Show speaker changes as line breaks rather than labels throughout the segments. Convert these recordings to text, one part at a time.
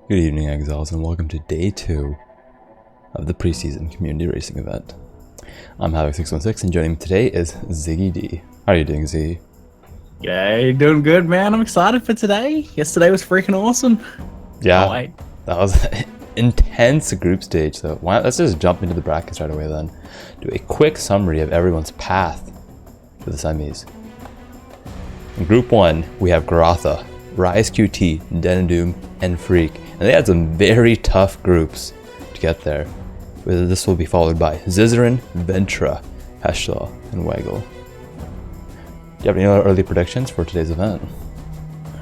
Good evening, Exiles, and welcome to day 2 of the preseason community racing event. I'm Havoc616, and joining me today is Ziggy D. How are you doing, Ziggy?
Yeah, doing good, man. I'm excited for today. Yesterday was freaking awesome.
Yeah,
Oh, wait.
that was an intense group stage, so let's just jump into the brackets right away then. Do a quick summary of everyone's path to the semis. In Group 1, we have Goratha, RaizQT, DeadandDoom, and Freeq. And they had some very tough groups to get there. This will be followed by Zizarin, Ventra, Heschel, and Waggle. Do you have any other early predictions for today's event?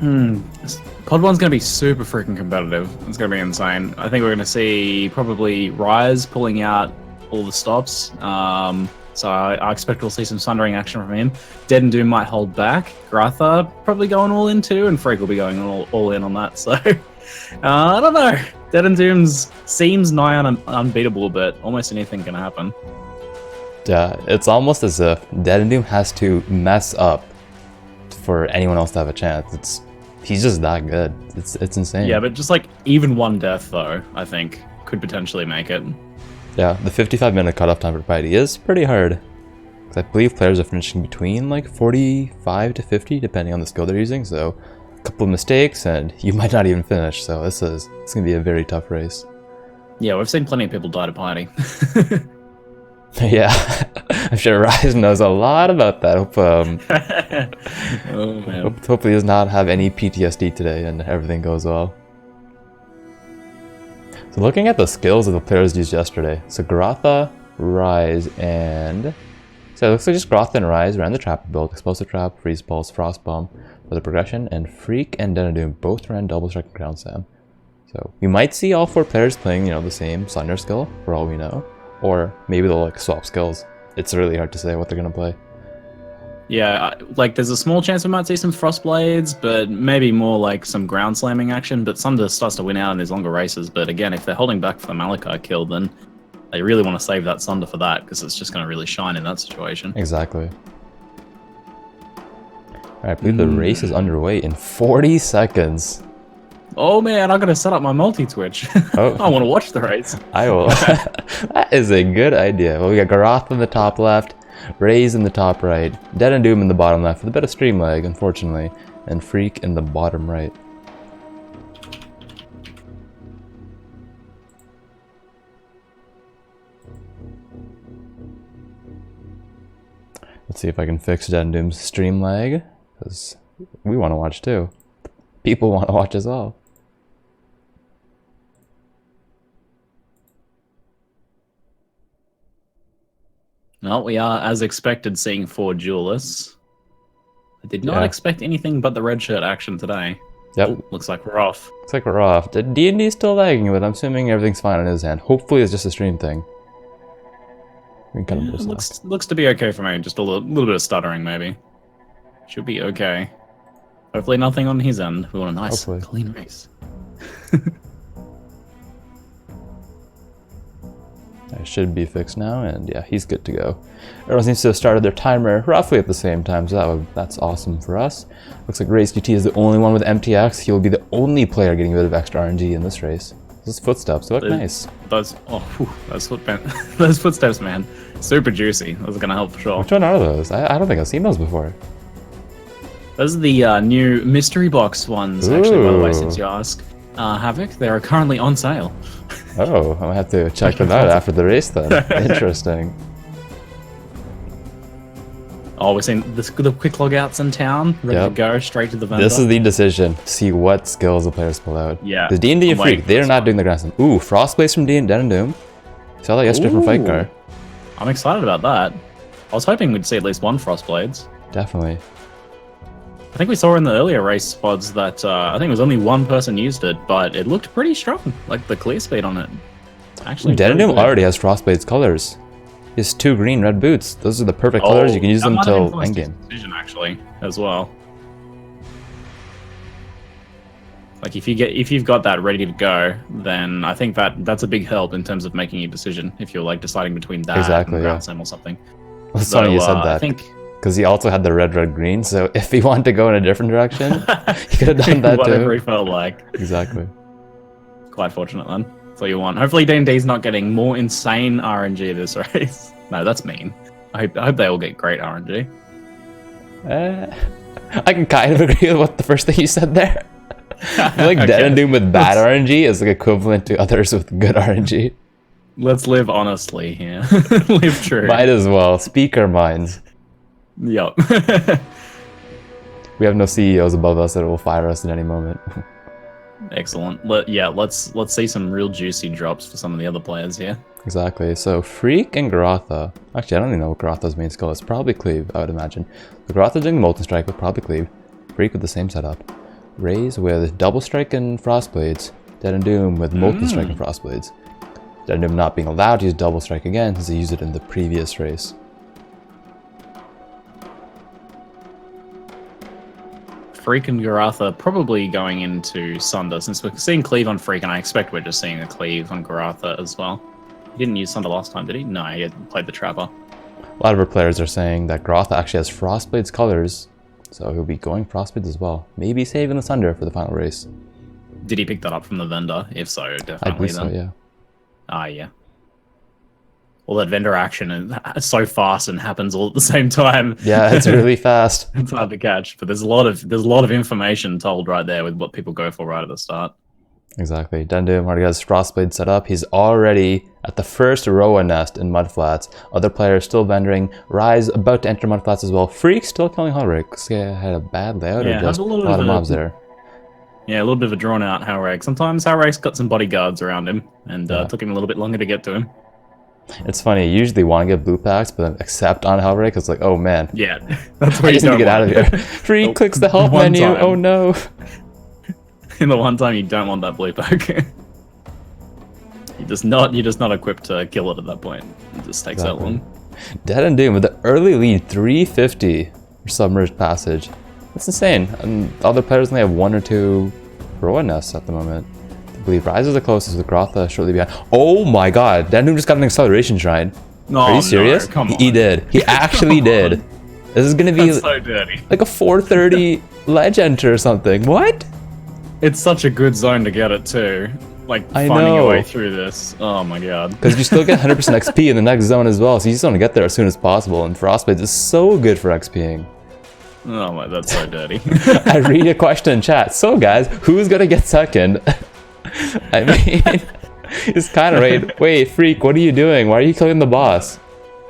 COD 1's going to be super freaking competitive. It's going to be insane. I think we're going to see probably Raiz pulling out all the stops. So I expect we'll see some sundering action from him. DeadandDoom might hold back. Goratha probably going all in too, and Freeq will be going all in on that. So I don't know. DeadandDoom seems nigh unbeatable, but almost anything can happen.
Yeah, it's almost as if DeadandDoom has to mess up for anyone else to have a chance. He's just that good. It's insane.
Yeah, but just like even one death though, I think could potentially make it.
Yeah, the 55-minute cutoff time for Piety is pretty hard. Because I believe players are finishing between like 45 to 50, depending on the skill they're using. So a couple of mistakes and you might not even finish. So it's going to be a very tough race.
Yeah, we've seen plenty of people die to Piety.
Yeah, I'm sure Raiz knows a lot about that. Hope,
Oh, man.
hopefully he does not have any PTSD today and everything goes well. So looking at the skills of the players used yesterday, so Goratha, Raiz, and... So it looks like just Goratha and Raiz ran the trap build, Explosive Trap, Freeze Pulse, Frost Bomb for the progression, and Freeq and DeadandDoom both ran Double Strike and Ground Slam. So we might see all 4 players playing, the same Sunder skill, for all we know. Or maybe they'll like swap skills. It's really hard to say what they're going to play.
Yeah, like there's a small chance we might see some Frostblades, but maybe more like some ground slamming action. But Sunder starts to win out in these longer races. But again, if they're holding back for the Malachi kill, then they really want to save that Sunder for that, because it's just going to really shine in that situation.
Exactly. Alright, I believe the race is underway in 40 seconds.
Oh man, I'm going to set up my multi-twitch.
Oh.
I want to watch the race.
I will. That is a good idea. Well, we got Goratha in the top left, Raiz in the top right, DeadandDoom in the bottom left with a bit of stream lag, unfortunately, and Freeq in the bottom right. Let's see if I can fix DeadandDoom's stream lag, because we want to watch too. People want to watch as well.
No, we are, as expected, seeing 4 duelists. I did not expect anything but the red shirt action today.
Yep.
Ooh, looks like we're off.
Looks like we're off. D&D is still lagging, but I'm assuming everything's fine on his end. Hopefully it's just a stream thing. We can
Yeah, looks to be okay for me. Just a little bit of stuttering, maybe. Should be okay. Hopefully nothing on his end. We want a nice, clean race.
It should be fixed now, and yeah, he's good to go. Everyone seems to have started their timer roughly at the same time, so that's awesome for us. Looks like RaizQT is the only one with MTX. He will be the only player getting a bit of extra RNG in this race. Those footsteps look nice.
Those footsteps, man. Super juicy. Those are going to help for sure.
Which one are those? I don't think I've seen those before.
Those are the new mystery box ones, actually, by the way, since you ask. Havoc, they are currently on sale.
Oh, I'll have to check them out after the race then. Interesting.
Oh, we're seeing the quick logouts in town, ready to go straight to the vendor.
This is the decision. See what skills the players pull out.
Yeah.
Because D&D and Freeq, they're not doing the Grand Slam. Ooh, Frostblades from DeadandDoom. Saw that yesterday from Fight Car.
I'm excited about that. I was hoping we'd see at least one Frostblades.
Definitely.
I think we saw in the earlier race pods that I think it was only one person used it, but it looked pretty strong. Like the clear speed on it. Actually,
DeadandDoom already has Frostblades colors. He has 2 green, red boots. Those are the perfect colors. You can use them until endgame.
Decision actually, as well. Like if you've got that ready to go, then I think that's a big help in terms of making a decision. If you're like deciding between that and Ground Sim or something.
Well, it's funny you said that.
I think
because he also had the red, red, green. So if he wanted to go in a different direction, he could have done that
whatever
too.
he felt like.
Exactly.
Quite fortunate then. That's all you want. Hopefully D&D's not getting more insane RNG this race. No, that's mean. I hope they all get great RNG.
I can kind of agree with what the first thing you said there. I feel like DeadandDoom with bad RNG is like equivalent to others with good RNG.
Let's live honestly here. Live true.
Might as well. Speak our minds.
Yup.
We have no CEOs above us that will fire us at any moment.
Excellent. Let's see some real juicy drops for some of the other players here.
Exactly. So Freeq and Goratha. Actually, I don't even know what Goratha's main skill is. Probably cleave, I would imagine. The Goratha doing the Molten Strike, but probably cleave. Freeq with the same setup. Raiz with Double Strike and Frostblades. DeadandDoom with Molten Strike and Frostblades. DeadandDoom not being allowed to use Double Strike again since he used it in the previous race.
Freeq and Goratha probably going into Sunder, since we're seeing cleave on Freeq, and I expect we're just seeing a cleave on Goratha as well. He didn't use Sunder last time, did he? No, he had played the Trapper.
A lot of our players are saying that Goratha actually has Frostblades colors, so he'll be going Frostblades as well. Maybe saving the Sunder for the final race.
Did he pick that up from the vendor? If so, definitely.
I believe so, yeah.
Ah, yeah. All that vendor action is so fast and happens all at the same time.
Yeah, it's really fast.
It's hard to catch, but there's a lot of information told right there with what people go for right at the start.
Exactly. DeadandDoom already has Frostblade set up. He's already at the first Roa nest in Mudflats. Other players still vendoring. Raiz about to enter Mudflats as well. Freeq still killing Hellrick. Yeah, had a bad layout or just a lot of mobs there.
Yeah, a little bit of a drawn out Hellrick. Sometimes Hellrick's got some bodyguards around him, and took him a little bit longer to get to him.
It's funny, you usually want to get blue packs, but except on Hellrick, it's like, oh man.
Yeah, that's where
I just need to get out of here. Freeq clicks the help menu, time. Oh no.
In the one time you don't want that blue pack. You're just not equipped to kill it at that point. It just takes that long.
DeadandDoom with the early lead, 350 for Submerged Passage. That's insane. And the other players only have 1 or 2 Roa nests at the moment. I believe Raiz is the closest with Goratha shortly behind. Oh my god, DeadandDoom just got an acceleration shrine.
No,
are you serious?
No, come on.
He did. He actually did. This is gonna be
so dirty.
Like a 430 ledge enter or something. What?
It's such a good zone to get it too. Like finding your way through this. Oh my god.
Because you still get 100% XP in the next zone as well, so you just want to get there as soon as possible. And Frostblades is so good for XPing.
Oh my, that's so dirty.
I read a question in chat. So guys, who's gonna get second? I mean, it's kind of right. Wait, Freeq, what are you doing? Why are you killing the boss?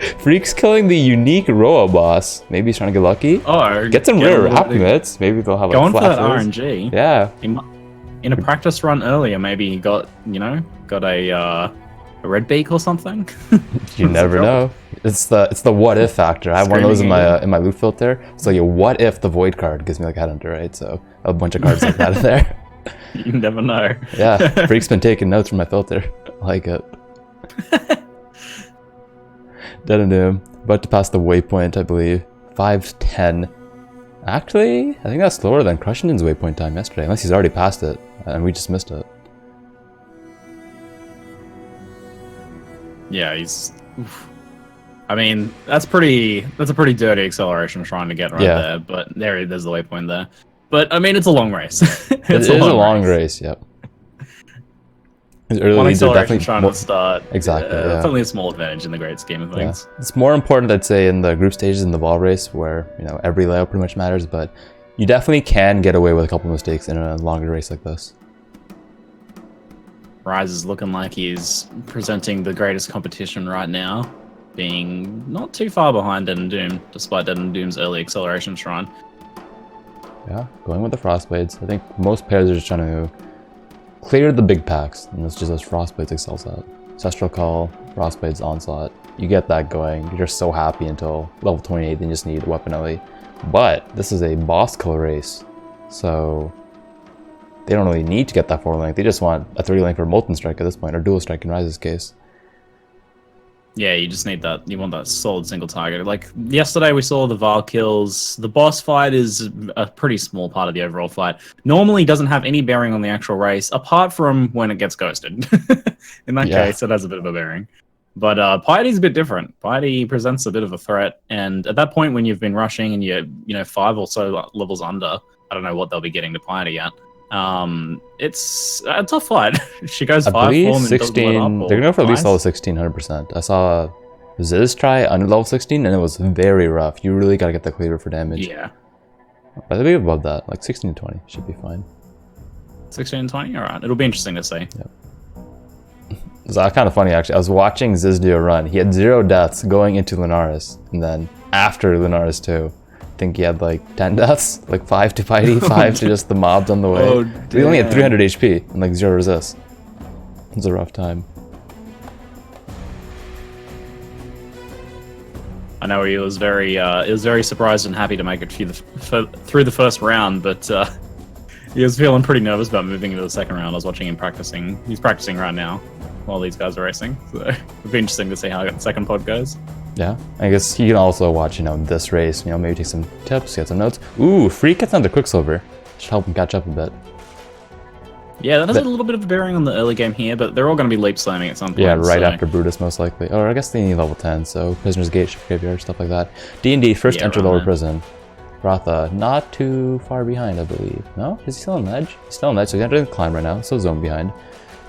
Freeq's killing the unique Roa boss. Maybe he's trying to get lucky.
Oh,
get some rare Rapmits. Maybe they'll have
going
like
for that RNG.
Yeah.
In a practice run earlier, maybe he got a red beak or something.
You never know. It's the what if factor. I have one of those in my loot filter. It's like, what if the void card gives me like a headhunter, right? So a bunch of cards like that in there.
You never know.
Yeah, Freeq's been taking notes from my filter. I like it. DeadandDoom about to pass the waypoint, I believe. 5:10. Actually, I think that's slower than Crushington's waypoint time yesterday, unless he's already passed it and we just missed it.
Yeah, he's. Oof. I mean, that's a pretty dirty acceleration trying to get right there. But there's the waypoint there. But I mean, it's a long race.
It is a long race. Yep. His early leads are definitely
trying to start.
Exactly. Yeah.
It's only a small advantage in the great scheme of things.
Yeah. It's more important, I'd say, in the group stages in the ball race, where every layout pretty much matters. But you definitely can get away with a couple mistakes in a longer race like this.
Raiz is looking like he's presenting the greatest competition right now, being not too far behind DeadandDoom, despite DeadandDoom's early acceleration shrine.
Yeah, going with the Frostblades. I think most players are just trying to clear the big packs, and it's just as Frostblades excels at. Ancestral Call, Frostblades, Onslaught. You get that going. You're just so happy until level 28, then you just need Weapon Ellie. But this is a boss kill race, so they don't really need to get that 4 link. They just want a 3 link for Molten Strike at this point, or Dual Strike in Raiz's case.
Yeah, you just need that. You want that solid single target. Like yesterday, we saw the Val kills. The boss fight is a pretty small part of the overall fight. Normally, doesn't have any bearing on the actual race, apart from when it gets ghosted. In that case, it has a bit of a bearing. But Piety's a bit different. Piety presents a bit of a threat, and at that point, when you've been rushing and you're 5 or so levels under, I don't know what they'll be getting to Piety at. It's a tough fight. She goes
I
5
believe
form and doesn't let
16.
up,
They're gonna go for at least
nice.
level 16, 100%. I saw Ziz try under level 16, and it was very rough. You really gotta get the cleaver for damage.
Yeah.
But I think above that, like 16 to 20 should be fine.
16 and 20? Alright, it'll be interesting to see.
Yep. It's kind of funny actually. I was watching Ziz do a run. He had 0 deaths going into Lunaris, and then after Lunaris 2, I think he had like 10 deaths, like 5 to Piety, 5 to just the mobs on the way.
Oh,
We only had
damn.
300 HP and like 0 resist. It was a rough time.
I know he was very surprised and happy to make it through the first round, but he was feeling pretty nervous about moving into the second round. I was watching him practicing. He's practicing right now while these guys are racing, so it'll be interesting to see how the second pod goes.
Yeah, I guess you can also watch, this race, maybe take some tips, get some notes. Ooh, Freeq gets another Quicksilver. Should help him catch up a bit.
Yeah, that has a little bit of a bearing on the early game here, but they're all going to be leap slamming at some point.
Yeah, right
so.
after Brutus, most likely. Or I guess they need level 10, so Prisoner's Gate, Shift Graveyard, stuff like that. D&D, first enter
around
lower
there.
prison. Goratha, not too far behind, I believe. No? Is he still on Edge? He's still on Edge, so he's entering the climb right now, so zone behind.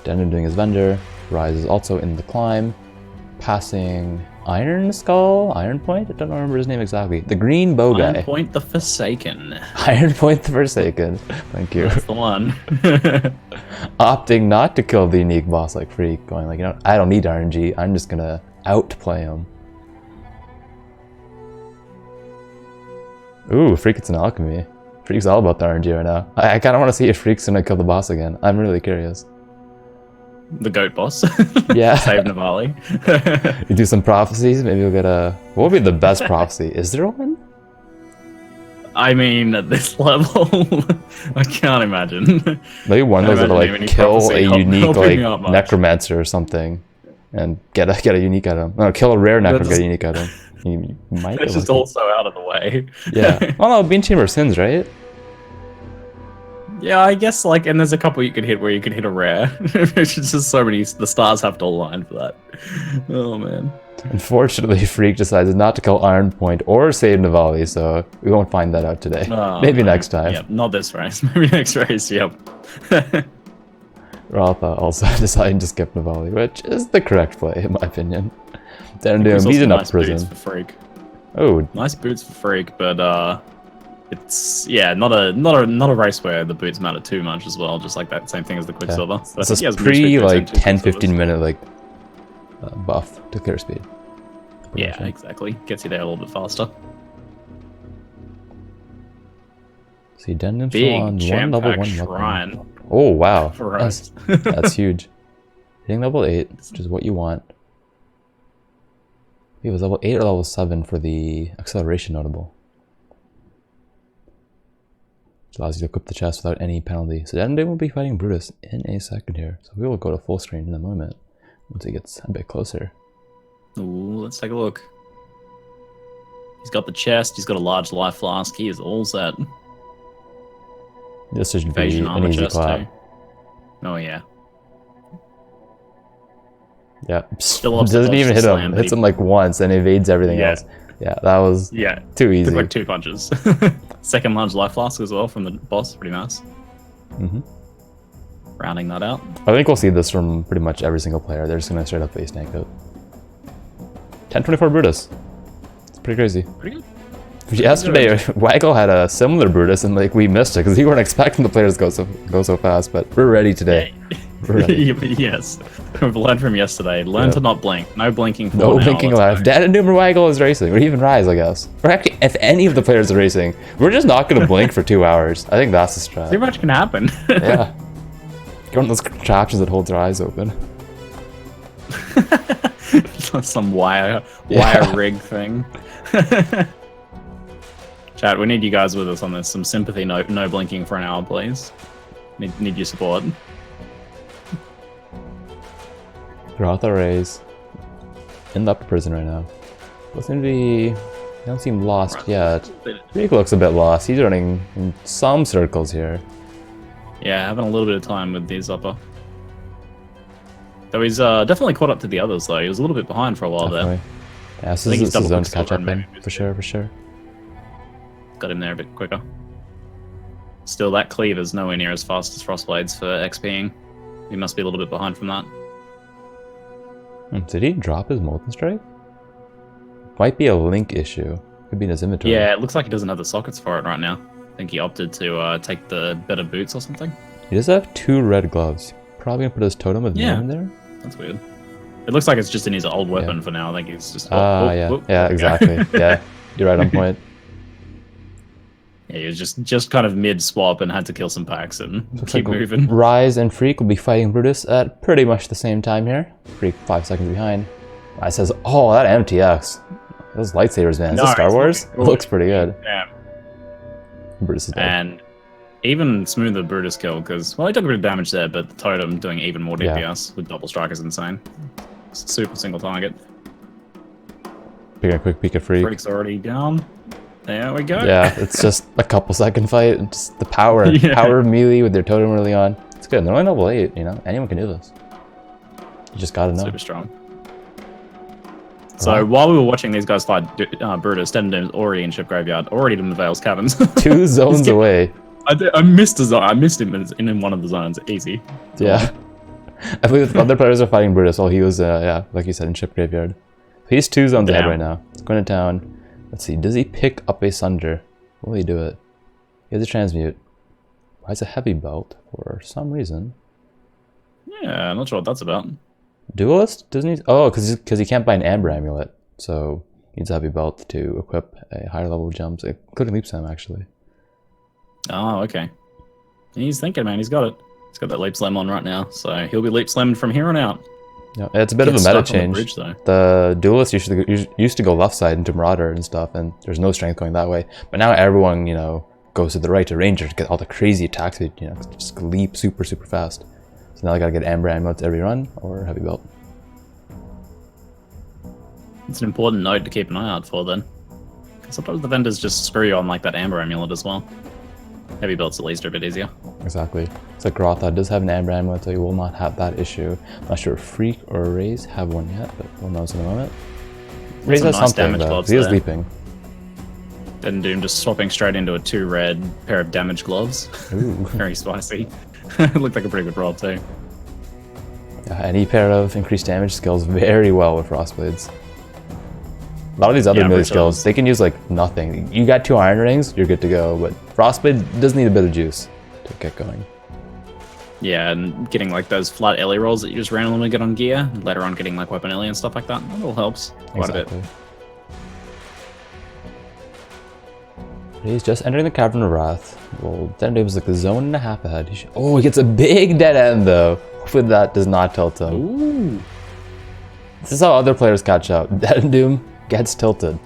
DeadandDoom doing his Vendor. Rise is also in the climb. Passing Iron Skull? Iron Point? I don't remember his name exactly. The green bow guy.
Iron Point the Forsaken.
Iron Point the Forsaken. Thank you.
That's the one.
Opting not to kill the unique boss like Freeq, going like, I don't need RNG, I'm just gonna outplay him. Ooh, Freeq gets an alchemy. Freeq's all about the RNG right now. I kinda wanna see if Freeq's gonna kill the boss again. I'm really curious.
The goat boss.
Yeah.
Save Navali.
You do some prophecies, maybe we'll get a... What would be the best prophecy? Is there one?
I mean, at this level, I can't imagine.
Maybe one of those that'll like kill a unique
helping
like
out much.
necromancer or something, and get a unique item. No, kill a rare necro, get a unique item. You might.
It's just also out of the way.
Yeah. Oh no, Bean Chamber of Sins, right?
Yeah, I guess and there's a couple you could hit where you could hit a rare. It's just so many. The stars have to align for that. Oh man.
Unfortunately, Freeq decided not to kill Iron Point or save Navali, so we won't find that out today.
Oh,
Maybe
man.
next time.
Yep, not this race. Maybe next race. Yep.
Goratha also deciding to skip Navali, which is the correct play in my opinion. DeadandDoom,
There's
he's
also
in up
nice
prison.
boots for Freeq.
Oh,
Nice boots for Freeq, but it's not a race where the boots matter too much as well. Just like that same thing as the Quicksilver. So
it's
I think he
a
has boots
pre
for
like
two
10-15
Quicksilvers.
minute buff to clear speed.
Yeah, exactly. Gets you there a little bit faster.
See, DeadandDoom's
Big
still on one
jam
level
pack
1
shrine.
weapon. Oh wow,
For
that's,
us.
that's huge. Hitting level 8, which is what you want. It was level 8 or level 7 for the acceleration notable. Which allows you to equip the chest without any penalty. So DeadandDoom will be fighting Brutus in a second here. So we will go to full screen in a moment once he gets a bit closer.
Ooh, let's take a look. He's got the chest, he's got a large life flask, he is all set.
This should be
Evasion
an
armor
easy
chest
clap.
too. Oh yeah.
Yeah,
Still up to
doesn't
dodge
even
the
hit him.
slam, but
Hits
he-
him like once and evades everything
Yeah.
else. Yeah, that was
Yeah.
too easy.
Took like 2 punches. Second large life flask as well from the boss, pretty nice.
Mm-hmm.
Rounding that out.
I think we'll see this from pretty much every single player. They're just gonna straight up face tank it. 1024 Brutus. It's pretty crazy.
Pretty good.
Yesterday, Waggle had a similar Brutus, and we missed it because we weren't expecting the players to go so fast. But we're ready today. We're ready.
Yes. We've learned from yesterday. Learn to not blink. No blinking for
No
an hour,
blinking
let's
allowed.
go.
DeadandDoom or Waggle is racing, or even Rise, I guess. Or actually, if any of the players are racing, we're just not going to blink for 2 hours. I think that's the
Too
strat.
much can happen.
Yeah. Get one of those contraptions that holds your eyes open.
Some wire
Yeah.
rig thing. Chat, we need you guys with us on this. Some sympathy, no blinking for an hour, please. Need your support.
Goratha Raiz in the upper prison right now. Doesn't be... They don't seem lost yet. Freeq looks a bit lost. He's running in some circles here.
Yeah, having a little bit of time with these upper. Though he's definitely caught up to the others, though. He was a little bit behind for a while
Definitely. Yeah, this
think
is
he's
the
double
zone to catch
Quicksilver
up in.
maybe.
For sure, for sure.
there. Got him there a bit quicker. Still, that cleaver's nowhere near as fast as Frostblades for XPing. He must be a little bit behind from that.
Did he drop his Molten Strike? Might be a link issue. Could be in his inventory.
Yeah, it looks like he doesn't have the sockets for it right now. I think he opted to take the better boots or something.
He does have 2 red gloves. Probably gonna put his totem with name in there.
That's weird. It looks like it's just in his old weapon for now. I think he's just.
Yeah, exactly. Yeah, you're right on point.
Yeah, he was just kind of mid swap and had to kill some packs and keep moving.
Raiz and Freeq will be fighting Brutus at pretty much the same time here. Freeq 5 seconds behind. Raiz says, "Oh, that MTX, those lightsabers, man. Is this Star Wars? It looks pretty good."
Yeah.
Brutus is dead.
And even smoother Brutus kill because he took a bit of damage there, but the totem doing even more DPS with double strike is insane. Super single target.
Taking a quick peek at Freeq.
Freeq's already down. There we go.
Yeah, it's just a couple second fight. And just the power of melee with their totem early on. It's good. They're only level 8. You know, anyone can do this. You just gotta know.
Super strong. So while we were watching these guys fight Brutus, DeadandDoom's already in Ship Graveyard, already in the Merveil's caverns.
2 zones away.
I missed a zone. I missed him in one of the zones. Easy.
Yeah. I believe the other players are fighting Brutus while he was, like you said, in Ship Graveyard. He's 2 zones ahead right now. He's going to town. Let's see, does he pick up a Sunder? Will he do it? He has a transmute. Why is a heavy belt for some reason?
Yeah, I'm not sure what that's about.
Duelist? Doesn't he? Oh, because he can't buy an Amber Amulet. So he needs a heavy belt to equip a higher level of jumps, including Leap Slam, actually.
Oh, okay. He's thinking, man. He's got it. He's got that Leap Slam on right now. So he'll be Leap Slamming from here on out.
Yeah, it's a bit of a meta change. The Duelist used to go left side into Marauder and stuff, and there's no strength going that way. But now everyone, you know, goes to the right to Ranger to get all the crazy attack speed, you know, just leap super fast. So now I gotta get Amber Amulets every run or Heavy Belt.
It's an important note to keep an eye out for then. Sometimes the vendors just screw you on like that Amber Amulet as well. Heavy Belts at least are a bit easier.
Exactly. So Goratha does have an Amber Amulet, so he will not have that issue. I'm not sure if Freeq or Raiz have one yet, but we'll know in a moment. Raiz has nice something, though. He is leaping.
DeadandDoom just swapping straight into a 2 red pair of damage gloves.
Ooh.
Very spicy. It looked like a pretty good roll too.
Yeah, any pair of increased damage skills very well with Frostblades. A lot of these other melee skills, they can use like nothing. You got 2 Iron Rings, you're good to go, but Frostblade does need a bit of juice to get going.
Yeah, and getting like those flat Ellie rolls that you just randomly get on gear, later on getting like Weapon Ellie and stuff like that, that all helps quite a bit.
He's just entering the Cavern of Wrath. Well, DeadandDoom is like a zone and a half ahead. Oh, he gets a big dead end though. Hopefully that does not tilt him.
Ooh.
This is how other players catch up. DeadandDoom gets tilted.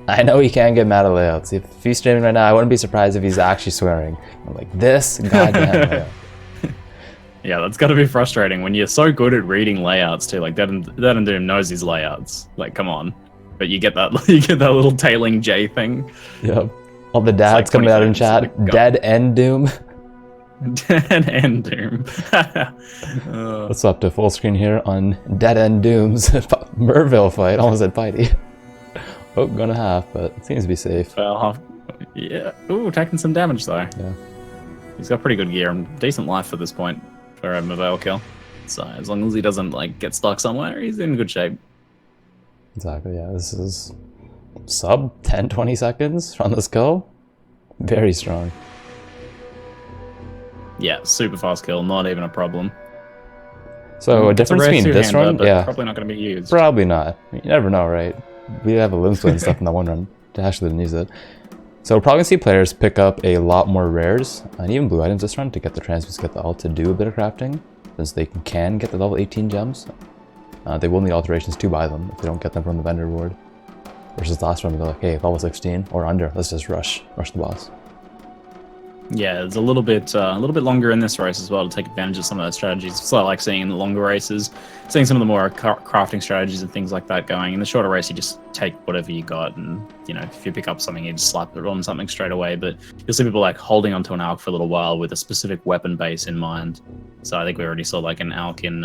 I know he can get mad at layouts. If he's streaming right now, I wouldn't be surprised if he's actually swearing. I'm like, this goddamn layout.
Yeah, that's got to be frustrating when you're so good at reading layouts too. Like DeadandDoom knows his layouts. Like, come on. But you get that little tailing J thing.
Yep. All the dads coming out in chat. DeadandDoom.
DeadandDoom.
What's up to full screen here on DeadandDoom's Merveil fight? Almost at Piety. Oh, gonna half, but it seems to be safe.
Well, half. Yeah. Ooh, taking some damage though.
Yeah.
He's got pretty good gear and decent life at this point for a Merveil kill. So as long as he doesn't like get stuck somewhere, he's in good shape.
Exactly. Yeah. This is sub 10-20 seconds on this kill. Very strong.
Yeah, super fast kill, not even a problem.
So a difference between this run,
probably not going to be used.
Probably not. You never know, right? We have a limb split and stuff in that one run. Ashley didn't use it. So we're probably going to see players pick up a lot more rares and even blue items this run to get the transmutes, get the ult to do a bit of crafting, since they can get the level 18 gems. They will need alterations to buy them if they don't get them from the vendor reward. Versus last run, they're like, hey, level 16 or under, let's just rush the boss.
Yeah, it's a little bit longer in this race as well to take advantage of some of those strategies. So I like seeing in the longer races, seeing some of the more crafting strategies and things like that going. In the shorter race, you just take whatever you got, and you know, if you pick up something, you just slap it on something straight away. But you'll see people like holding onto an Alk for a little while with a specific weapon base in mind. So I think we already saw like an Alk in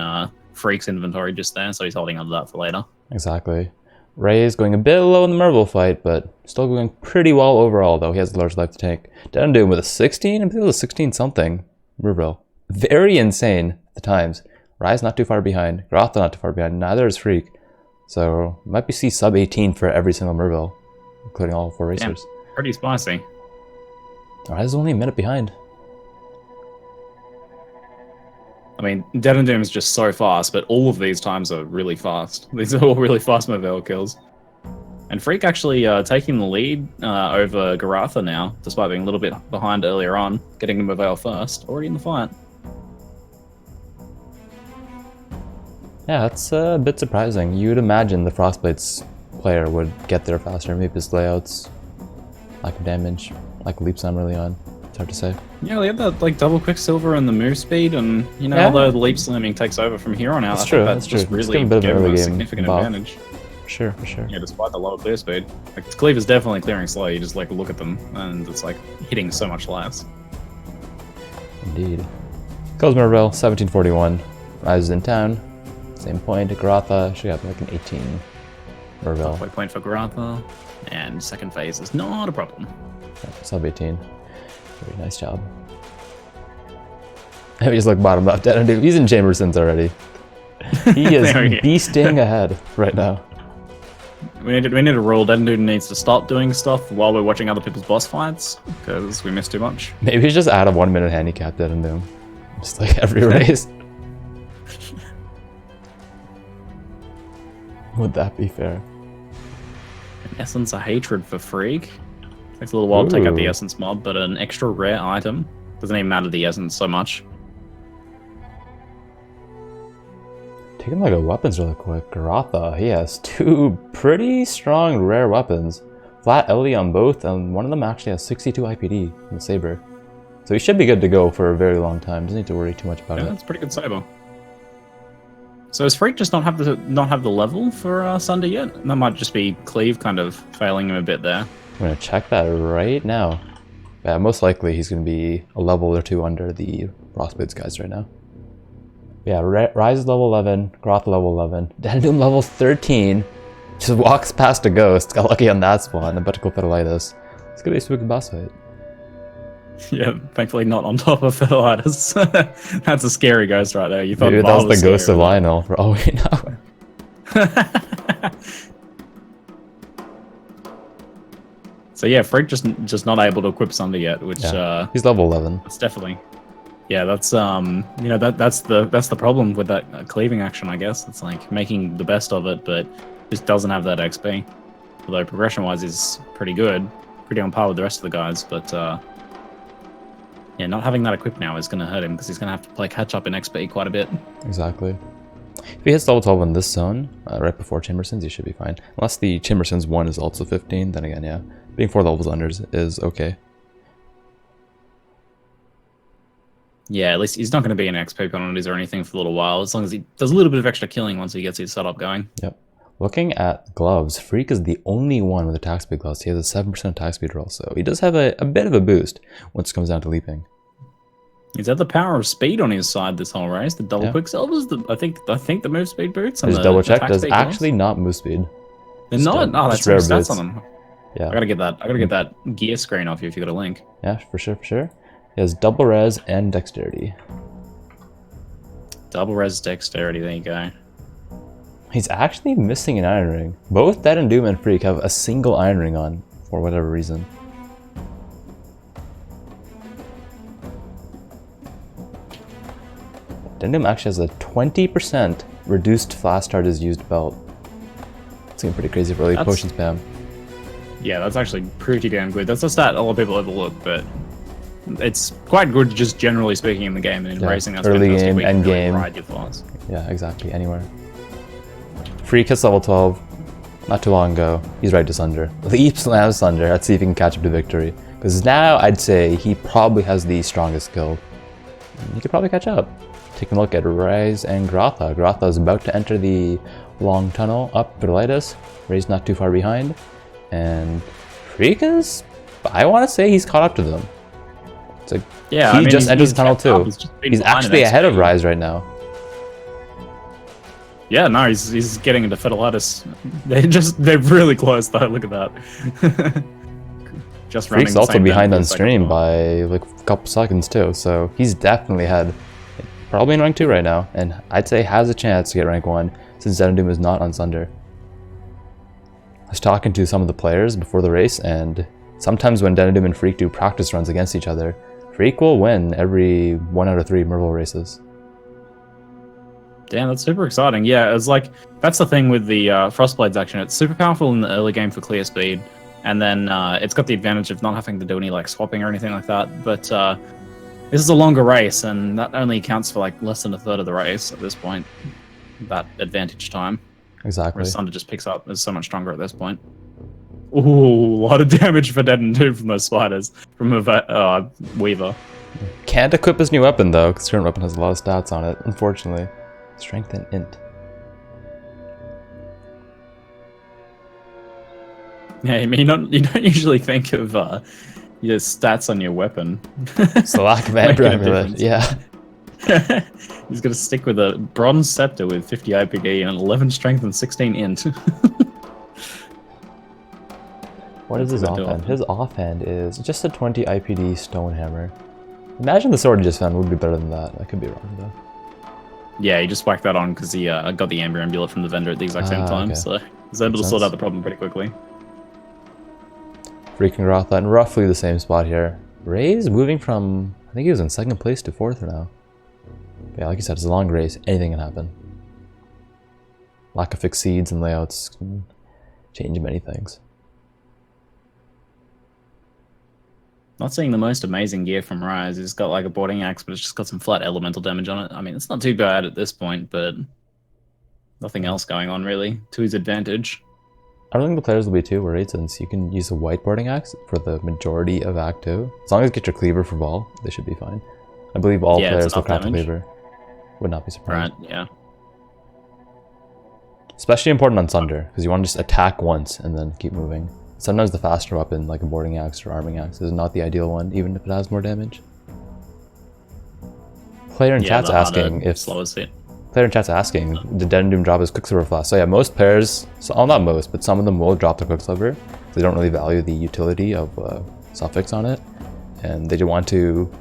Freeq's inventory just there, so he's holding onto that for later.
Exactly. Raiz going a bit low in the Merveil fight, but still going pretty well overall, though. He has a large life to tank. DeadandDoom with a 16? I believe it was a 16 something. Merveil. Very insane at the times. Raiz not too far behind. Goratha not too far behind. Neither is Freeq. So, might be see sub 18 for every single Merveil, including all 4 racers.
Yeah, pretty spicy.
Raiz is only a minute behind.
I mean, DeadandDoom is just so fast, but all of these times are really fast. These are all really fast Merveil kills. And Freeq actually taking the lead over Goratha now, despite being a little bit behind earlier on, getting the Merveil first, already in the fight.
Yeah, that's a bit surprising. You would imagine the Frostblades player would get there faster. Maybe his layouts, lack of damage, lack of leap slam early on. It's hard to say.
Yeah, they have that like double Quicksilver and the move speed, and you know,
yeah.
Although the leap slamming takes over from here on out,
That's
I
true.
think that's
True.
just really
a bit of an early
a
game
significant
buff.
advantage.
For sure.
Yeah, despite the lower clear speed. Like, the cleave is definitely clearing slow. You just like look at them, and it's like hitting so much less.
Indeed. Kills Merveil, 1741. Raiz is in town. Same point. Goratha should have like an 18. Merveil.
Halfway point for Goratha, and second phase is not a problem.
Yeah, sub 18. Very nice job. We just look bottom left. DeadandDoom. He's in Chambersons already. He is beasting ahead right now.
We need to rule. DeadandDoom needs to stop doing stuff while we're watching other people's boss fights, because we miss too much.
Maybe he's just add a 1 minute handicap DeadandDoom. Just like every race. Would that be fair?
In essence, a hatred for Freeq. Takes a little while to take out the essence mob, but an extra rare item. Doesn't even matter the essence so much.
Taking like a weapons really quick. Goratha, he has 2 pretty strong rare weapons. Flat LE on both, and one of them actually has 62 IPD in the Saber. So he should be good to go for a very long time. Doesn't need to worry too much about it.
That's pretty good Saber. So does Freeq just not have the level for Sunder yet? That might just be Cleave kind of failing him a bit there.
I'm gonna check that right now. Yeah, most likely he's gonna be a level or 2 under the Frostblades guys right now. Yeah, Raiz is level 11, Goratha level 11, DeadandDoom level 13. Just walks past a ghost, got lucky on that spawn, and about to go Fetalitis. It's gonna be a spooky boss fight.
Yeah, thankfully not on top of Fetalitis. That's a scary ghost right there. You thought
maybe that was the ghost of Lionel, for all we know.
So yeah, Freeq just not able to equip Sunder yet, which
he's level 11.
It's definitely, yeah. That's you know, that's the problem with that cleaving action, I guess. It's like making the best of it, but just doesn't have that XP. Although progression wise is pretty good, pretty on par with the rest of the guys, but yeah, not having that equipped now is going to hurt him because he's going to have to play catch up in XP quite a bit.
Exactly. If he hits level 12 in this zone, right before Chambersons, he should be fine. Unless the Chambersons 1 is also 15, then again, yeah. Being 4 levels under is okay.
Yeah, at least he's not going to be in XP penalties or anything for a little while, as long as he does a little bit of extra killing once he gets his setup going.
Yep. Looking at gloves, Freeq is the only one with attack speed gloves. He has a 7% attack speed roll, so he does have a bit of a boost once it comes down to leaping.
He's had the power of speed on his side this whole race. The double Quicksilvers, I think the move speed boots.
Just double check. There's actually not move speed.
They're not. Oh, that's rare stats on them.
Yeah.
I gotta get that gear screen off you if you got a link.
Yeah, for sure. He has double res and dexterity.
Double res dexterity. There you go.
He's actually missing an iron ring. Both DeadandDoom and Freeq have a single iron ring on for whatever reason. DeadandDoom actually has a 20% reduced fast charges used belt. It's getting pretty crazy for early potion spam.
Yeah, that's actually pretty damn good. That's a stat a lot of people overlook, but it's quite good just generally speaking in the game and in racing. That's
early
fantastic.
game, end game.
Ride your thoughts.
Yeah, exactly. Anywhere. Freeq hits level 12 not too long ago. He's right to Sunder. Leap slams Sunder. Let's see if he can catch up to victory. Because now I'd say he probably has the strongest skill. He could probably catch up. Taking a look at Raiz and Goratha. Goratha is about to enter the long tunnel up Vitalitis. Raiz not too far behind. And Freeq is, I want to say he's caught up to them. It's like,
yeah,
he just entered the tunnel too. He's actually ahead of Raiz right now.
Yeah, no, he's getting into Fetalitis. They're really close though. Look at that. Just running.
Freeq's
the
also
same
behind on
damage
stream by like a couple seconds too, so he's definitely had probably in rank 2 right now, and I'd say has a chance to get rank 1 since DeadandDoom is not on Sunder. I was talking to some of the players before the race, and sometimes when DeadandDoom and Freeq do practice runs against each other, Freeq will win every 1 out of 3 Merveil races.
Damn, that's super exciting. Yeah, it's like, that's the thing with the Frostblades action. It's super powerful in the early game for clear speed, and then it's got the advantage of not having to do any like swapping or anything like that. But this is a longer race, and that only accounts for like less than a third of the race at this point. That advantage time.
Exactly.
Whereas Thunder just picks up, is so much stronger at this point. Ooh, a lot of damage for DeadandDoom from those spiders, from a Weaver.
Can't equip his new weapon though, because current weapon has a lot of stats on it, unfortunately. Strength and int.
Yeah, I mean, you don't usually think of your stats on your weapon.
It's the lack of amber amulet, yeah.
He's gonna stick with a bronze scepter with 50 IPD and 11 strength and 16 int.
What is his offhand? His offhand is just a 20 IPD stone hammer. Imagine the sword he just found would be better than that. I could be wrong though.
Yeah, he just whacked that on because he got the amber amulet from the vendor at the exact same time,
okay.
so he was able to sort out the problem pretty quickly.
Freaking Goratha in roughly the same spot here. Raiz moving from, I think he was in 2nd place to 4th now. But yeah, like you said, it's a long race. Anything can happen. Lack of fixed seeds and layouts can change many things.
Not seeing the most amazing gear from Raiz. He's got like a boarding axe, but it's just got some flat elemental damage on it. I mean, it's not too bad at this point, but nothing else going on really to his advantage.
I don't think the players will be too worried since you can use a white boarding axe for the majority of Act 2. As long as you get your cleaver for ball, they should be fine. I believe all players will craft a cleaver. Would not be surprised.
Right, yeah.
Especially important on Sunder, because you want to just attack once and then keep moving. Sometimes the faster weapon, like a boarding axe or arming axe, is not the ideal one, even if it has more damage. Player in chat's asking if... Player in chat's asking, did DeadandDoom drop his Quicksilver Flask? So yeah, most players, not most, but some of them will drop the Quicksilver. They don't really value the utility of suffix on it. And they just want to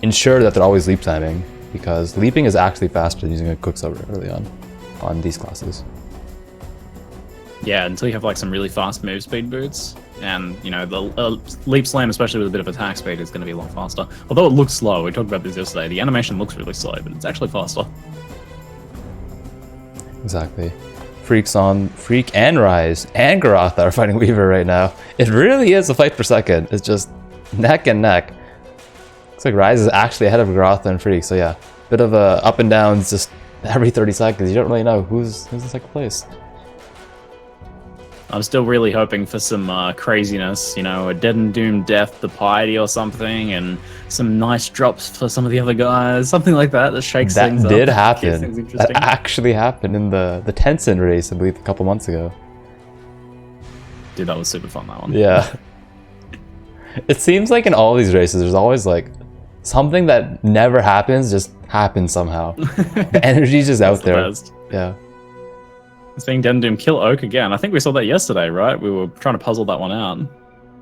ensure that they're always leap timing, because leaping is actually faster than using a Quicksilver early on these classes.
Yeah, until you have like some really fast move speed boots, and you know the leap slam, especially with a bit of attack speed, is going to be a lot faster. Although it looks slow, we talked about this yesterday. The animation looks really slow, but it's actually faster.
Exactly. Freeq and Raiz and Goratha are fighting Weaver right now. It really is a fight for second. It's just neck and neck. Looks like Raiz is actually ahead of Goratha and Freeq. So yeah, bit of a up and downs just every 30 seconds. You don't really know who's in second place.
I'm still really hoping for some craziness, you know, a DeadandDoom death, the Piety or something, and some nice drops for some of the other guys, something like that that shakes things up.
That did happen. That actually happened in the Tencent race, I believe, a couple months ago.
Dude, that was super fun, that one.
Yeah. It seems like in all these races, there's always like something that never happens, just happens somehow. The energy's just out there. Yeah.
Seeing DeadandDoom kill Oak again. I think we saw that yesterday, right? We were trying to puzzle that one out.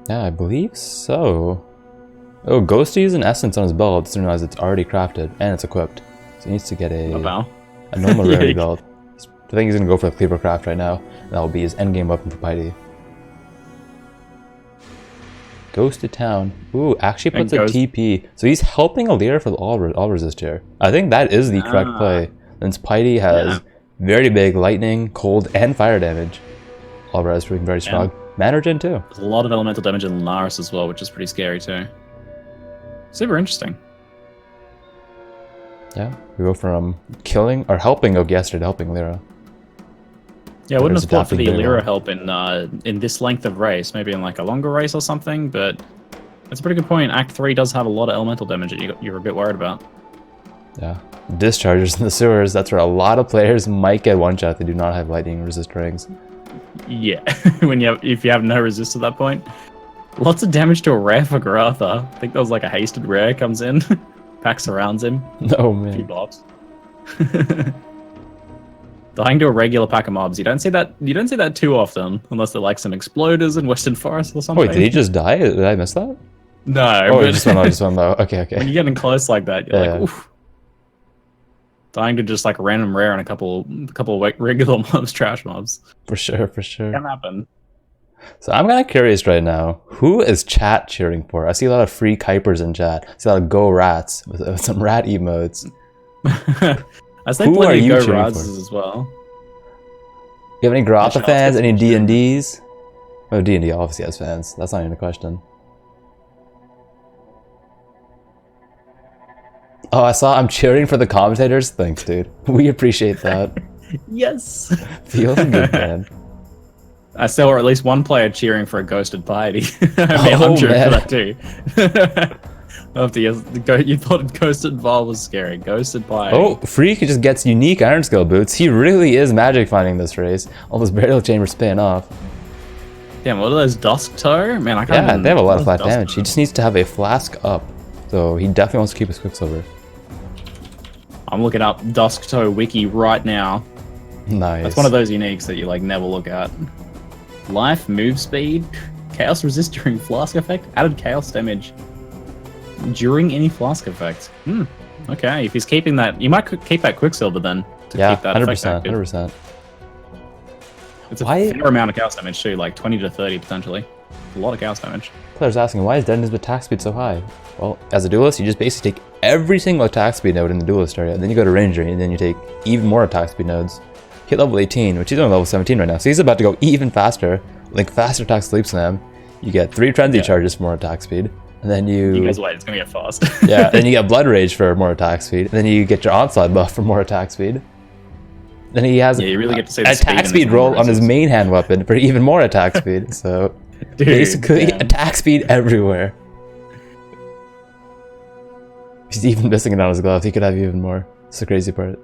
Yeah, I believe so. Oh, Ghosty using Essence on his belt. Didn't realize it's already crafted and it's equipped. So he needs to get a normal rarity belt. I think he's going to go for the Cleaver Craft right now. That will be his endgame weapon for Piety. Goes to town. Ooh, actually puts a TP. So he's helping Alira for the all resist here. I think that is the correct play. Since Piety has very big lightning, cold, and fire damage. All res proving very strong. Mana Regen too.
There's a lot of elemental damage in Laris as well, which is pretty scary too. Super interesting.
Yeah, we go from killing or helping Oak yesterday to helping Alira.
Yeah, I wouldn't have thought for the Alira help in this length of race, maybe in like a longer race or something, but that's a pretty good point. Act 3 does have a lot of elemental damage that you're a bit worried about. Yeah.
Dischargers in the sewers, that's where a lot of players might get one shot. They do not have lightning resist rings.
Yeah, if you have no resist at that point. Lots of damage to a rare for Goratha. I think that was like a hasted rare comes in. Pack surrounds him.
Oh man.
A few blobs. Dying to a regular pack of mobs. You don't see that too often, unless they're like some exploders in Western Forest or something.
Wait, did he just die? Did I miss that?
No.
Oh, he just went low. Okay, okay.
When you're getting close like that, you're like, oof. Dying to just like random rare and a couple of regular mobs, trash mobs.
For sure, for sure.
Can happen.
So I'm kind of curious right now. Who is chat cheering for? I see a lot of Freeq hypers in chat. I see a lot of Go Rats with some rat emotes.
I say plenty of Go Rats as well.
You have any Goratha fans? Any D&Ds? Oh, D&D obviously has fans. That's not even a question. Oh, I'm cheering for the commentators. Thanks, dude. We appreciate that.
Yes.
Feels good, man.
I saw at least one player cheering for a ghosted Piety. I'm cheering for that too. You thought Ghosted Vol was scary. Ghosted Piety.
Oh, Freeq just gets unique Iron Skill boots. He really is magic finding this race. All those burial chambers paying off.
Damn, what are those? Dusk Toe? Man, I can't.
Yeah, they have a lot of flat damage. He just needs to have a flask up. So he definitely wants to keep his Quicksilver.
I'm looking up Dusk Toe wiki right now.
Nice.
That's one of those uniques that you like never look at. Life, move speed, chaos resist during flask effect, added chaos damage during any flask effect. Okay, if he's keeping that, you might keep that Quicksilver then. To keep that
100%, 100%.
It's a fair amount of chaos damage too, like 20 to 30 potentially. A lot of chaos damage.
Players asking, why is DeadandDoom's attack speed so high? Well, as a duelist, you just basically take every single attack speed node in the duelist area, then you go to Ranger, and then you take even more attack speed nodes. Hit level 18, which he's on level 17 right now, so he's about to go even faster, like faster attack sleep slam. You get 3 frenzy charges for more attack speed, and then you
guys wait, it's gonna get fast.
yeah, then you get blood rage for more attack speed, and then you get your onslaught buff for more attack speed. Then he has
you really get to see
an attack speed roll on his main hand weapon for even more attack speed. So dude, basically attack speed everywhere. He's even missing it on his glove. He could have even more. It's the crazy part.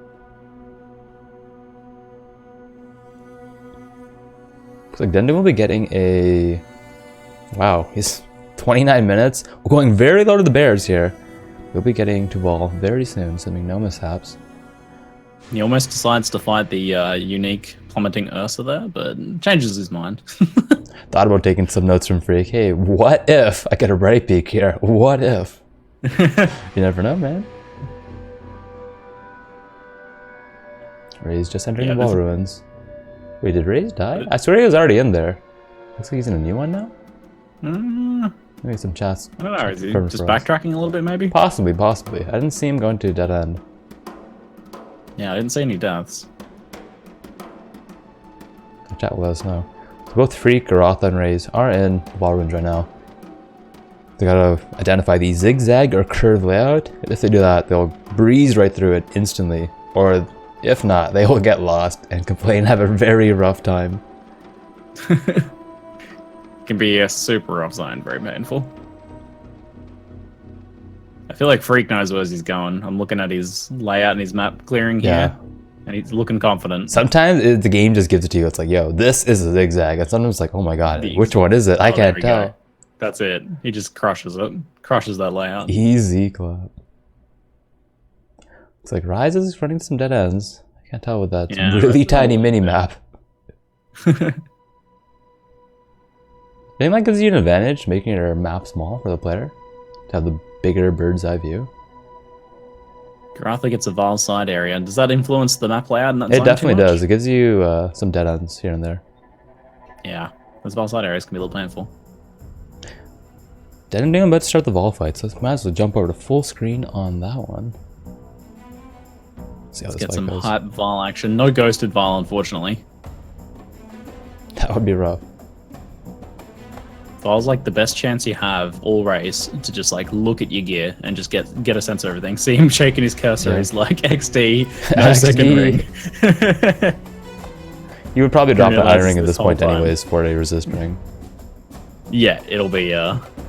Looks like DeadandDoom will be getting a... Wow, he's 29 minutes. We're going very low to the bears here. We'll be getting to Vol very soon, assuming no mishaps.
He almost decides to fight the unique plummeting Ursa there, but changes his mind.
Thought about taking some notes from Freeq. Hey, what if I get a right peek here? What if? You never know, man. Raiz just entering the Wall Ruins. Wait, did Raiz die? I swear he was already in there. Looks like he's in a new one now? Maybe some chats.
I don't know, is he just backtracking a little bit maybe?
Possibly, possibly. I didn't see him going to Dead End.
Yeah, I didn't see any deaths.
The chat will let us know. So both Freeq, Goratha, and Raiz are in Wall Ruins right now. They gotta identify the zigzag or curve layout. If they do that, they'll breeze right through it instantly. Or if not, they will get lost and complain and have a very rough time.
Can be a super rough zone, very painful. I feel like Freeq knows where he's going. I'm looking at his layout and his map clearing here, and he's looking confident.
Sometimes the game just gives it to you. It's like, yo, this is a zigzag. And sometimes it's like, oh my god, which one is it? I can't tell.
Go. That's it. He just crushes it. Crushes that layout.
Easy clap. Looks like Raiz is running some dead ends. I can't tell with that really tiny mini map. I think that gives you an advantage, making your map small for the player, to have the bigger bird's eye view.
Goratha gets a Val side area. Does that influence the map layout in that zone?
It definitely does. It gives you some dead ends here and there.
Yeah, those Val side areas can be a little painful.
DeadandDoom about to start the Vol fight, so might as well jump over to full screen on that one. See how
Let's get some hype Val action. No ghosted Val, unfortunately.
That would be rough.
Val's like the best chance you have all race to just like look at your gear and just get a sense of everything. See him shaking his cursor, he's like XD, no second ring.
You would probably drop an iron ring at this point anyways for a resist ring.
Yeah, it'll be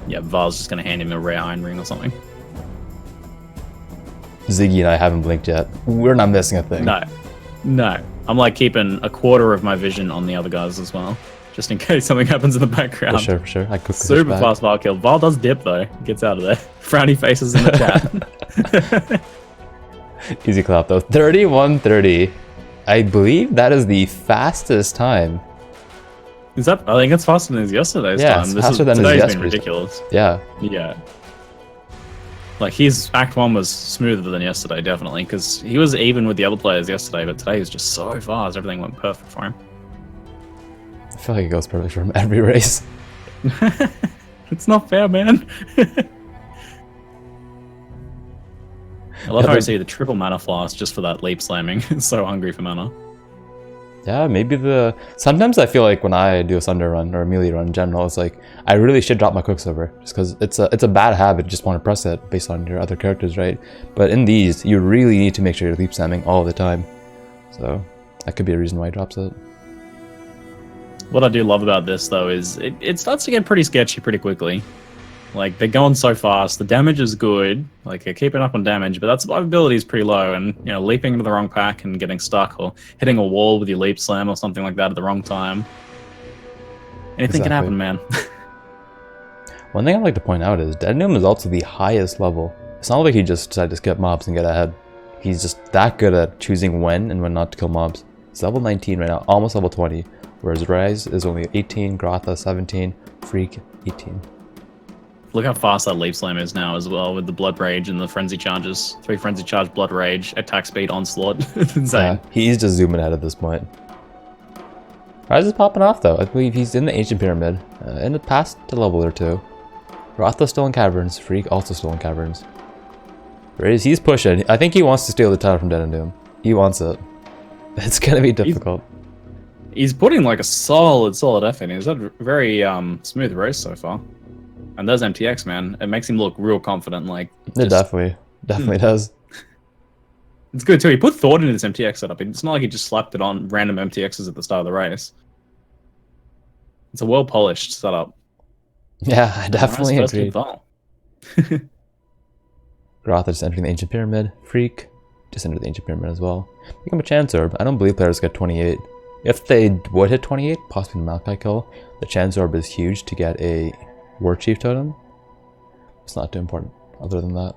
Val's just gonna hand him a rare iron ring or something.
Ziggy and I haven't blinked yet. We're not missing a thing.
No. I'm like keeping a quarter of my vision on the other guys as well, just in case something happens in the background.
For sure. I could
super fast Val kill. Val does dip though. Gets out of there. Frowny faces in the chat.
Easy clap though. 31-30. I believe that is the fastest time.
Is that? I think it's faster than his yesterday's time.
It's faster than his
today's been
yesterday's.
ridiculous.
Yeah.
Yeah. Like his Act 1 was smoother than yesterday, definitely, because he was even with the other players yesterday, but today was just so fast. Everything went perfect for him.
I feel like it goes perfect from every race.
It's not fair, man. I love how you see the triple mana flask just for that leap slamming. It's so hungry for mana.
Yeah, maybe sometimes I feel like when I do a Sunder run or a melee run in general, it's like I really should drop my Quicksilver just because it's a bad habit to just want to press it based on your other characters, right? But in these, you really need to make sure you're leap slamming all the time. So that could be a reason why he drops it.
What I do love about this though is it starts to get pretty sketchy pretty quickly. Like they're going so fast, the damage is good, like they're keeping up on damage, but that survivability is pretty low, and you know, leaping into the wrong pack and getting stuck, or hitting a wall with your leap slam or something like that at the wrong time. Anything can happen, man.
One thing I'd like to point out is DeadandDoom is also the highest level. It's not like he just decided to skip mobs and get ahead. He's just that good at choosing when and when not to kill mobs. He's level 19 right now, almost level 20, whereas Raiz is only 18, Goratha 17, Freeq 18.
Look how fast that leap slam is now as well, with the blood rage and the frenzy charges. 3 frenzy charge, blood rage, attack speed, onslaught. It's insane.
Yeah, he's just zooming ahead at this point. Raiz is popping off though. I believe he's in the ancient pyramid, in the past a level or two. Goratha's still in caverns, Freeq also still in caverns. Raiz, he's pushing. I think he wants to steal the title from DeadandDoom. He wants it. It's gonna be difficult.
He's putting like a solid effort in. He's had a very smooth race so far. And those MTX, man, it makes him look real confident. Like
it definitely does.
It's good too. He put thought into this MTX setup. It's not like he just slapped it on random MTXs at the start of the race. It's a well polished setup.
Yeah, I definitely agree. Goratha just entering the ancient pyramid. Freeq just entered the ancient pyramid as well. Become a chance orb. I don't believe players get 28. If they would hit 28, possibly the Malachi kill, the chance orb is huge to get a War Chief totem. It's not too important other than that.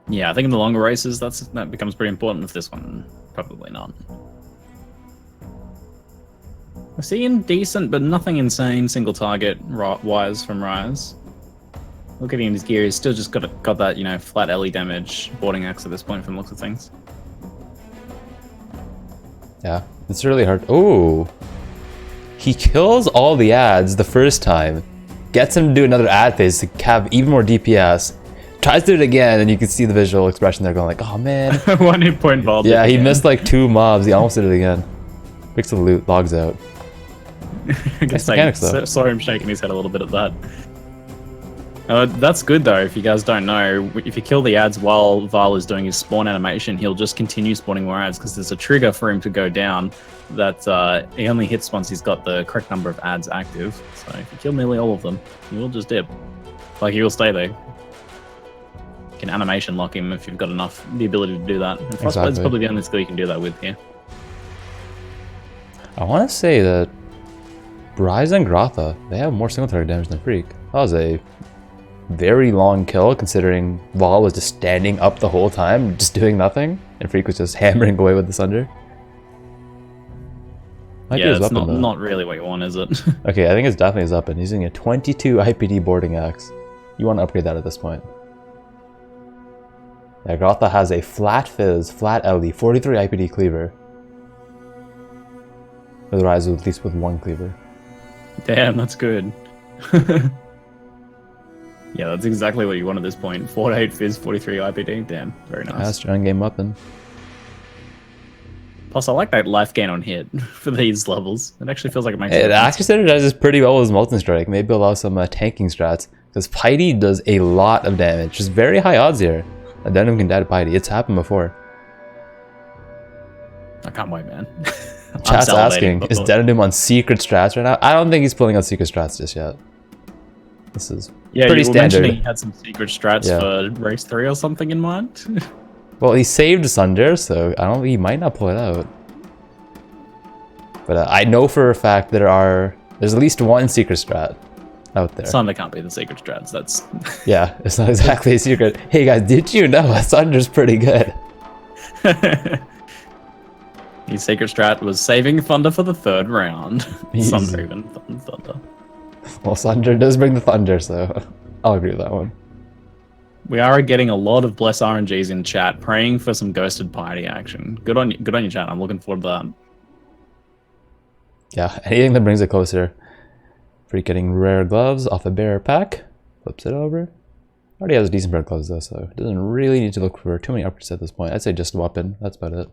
Yeah, I think in the longer races that becomes pretty important. With this one, probably not. We're seeing decent but nothing insane single target wise from Raiz. Look at him, his gear, he's still just got that, you know, flat LE damage boarding axe at this point from the looks of things.
Yeah, it's really hard. Oh, he kills all the ads the first time, gets him to do another ad phase to have even more DPS, tries to do it again, and you can see the visual expression there going like, oh man.
1 hit point ball.
Yeah, he missed like 2 mobs, he almost did it again. Picks the loot, logs out.
I guess I saw him shaking his head a little bit at that. That's good though, if you guys don't know. If you kill the ads while Val is doing his spawn animation, he'll just continue spawning more ads because there's a trigger for him to go down that he only hits once he's got the correct number of ads active. So if you kill nearly all of them, he will just dip. Like, he will stay there. You can animation lock him if you've got the ability to do that. And Frostblade is probably the only skill you can do that with here.
I want to say that Raiz and Goratha, they have more single target damage than Freeq. That was a very long kill considering Val was just standing up the whole time, just doing nothing, and Freeq was just hammering away with the Sunder.
Yeah, it's not really what you want, is it?
Okay, I think it's definitely his up, and he's using a 22 IPD boarding axe. You want to upgrade that at this point. Yeah, Goratha has a flat fizz, flat LD, 43 IPD cleaver. With Raiz at least with 1 cleaver.
Damn, that's good. Yeah, that's exactly what you want at this point. 48 fizz, 43 IPD. Damn, very nice.
Yeah, strong game up and.
Plus, I like that life gain on hit for these levels. It actually feels like it makes
sense. It actually synergizes pretty well with Molten Strike. Maybe allow some tanking strats. Because Piety does a lot of damage. Just very high odds here. DeadandDoom can die to Piety. It's happened before.
I can't wait, man.
Chat's asking, is DeadandDoom on secret strats right now? I don't think he's pulling out secret strats just yet. This is pretty standard.
He had some secret strats for race 3 or something in mind.
Well, he saved Sunder, so I don't. He might not pull it out. But I know for a fact there's at least 1 secret strat out there.
Sunder can't be the secret strats. That's
yeah, it's not exactly a secret. Hey guys, did you know Sunder's pretty good?
His secret strat was saving Thunder for the third round.
Easy.
Thunder even. Thunder.
Well, Thunder does bring the Thunder, so I'll agree with that one.
We are getting a lot of bless RNGs in chat, praying for some ghosted piety action. Good on you, chat. I'm looking forward to that.
Yeah, anything that brings it closer. Freeq getting rare gloves off a bearer pack. Flips it over. Already has a decent pair of gloves though, so doesn't really need to look for too many upgrades at this point. I'd say just a weapon. That's about it.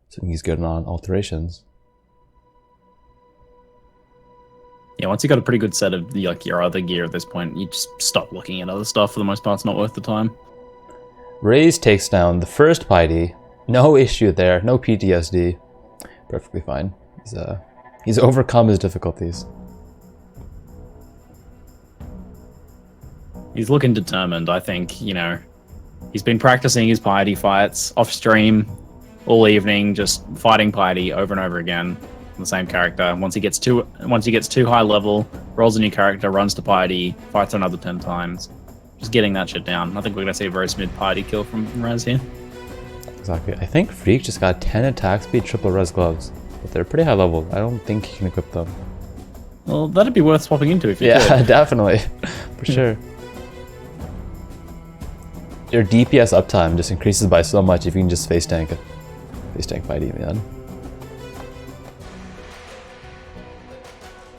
So he's good on alterations.
Yeah, once you got a pretty good set of like your other gear at this point, you just stop looking at other stuff. For the most part, it's not worth the time.
Raiz takes down the first Piety. No issue there. No PTSD. Perfectly fine. He's overcome his difficulties.
He's looking determined, I think. You know, he's been practicing his Piety fights off stream all evening, just fighting Piety over and over again. The same character. Once he gets too high level, rolls a new character, runs to Piety, fights another 10 times. Just getting that shit down. I think we're gonna see a very smooth Piety kill from Raz here.
Exactly. I think Freeq just got 10 attack speed, triple res gloves, but they're pretty high level. I don't think he can equip them.
Well, that'd be worth swapping into if you could.
Yeah, definitely, for sure. Your DPS uptime just increases by so much if you can just face tank Piety, man.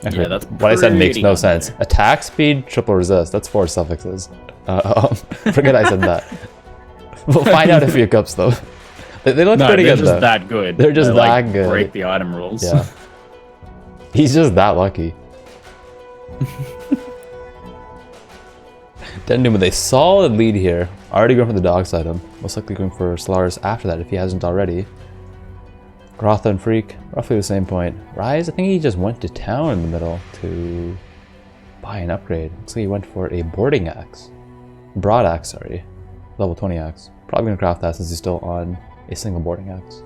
Yeah, that's
what I said makes no sense.
there.
Attack speed, triple resist. That's 4 suffixes. Forget I said that. We'll find out if he equips though. They look pretty good though.
They're just that good.
They're just that
like,
good.
Break the item rules.
Yeah. He's just that lucky. DeadandDoom with a solid lead here. Already going for the dogs item. Most likely going for Solaris after that if he hasn't already. Goratha and Freeq, roughly the same point. Raiz, I think he just went to town in the middle to buy an upgrade. Looks like he went for a boarding axe. Broad axe, sorry. Level 20 axe. Probably gonna craft that since he's still on a single boarding axe.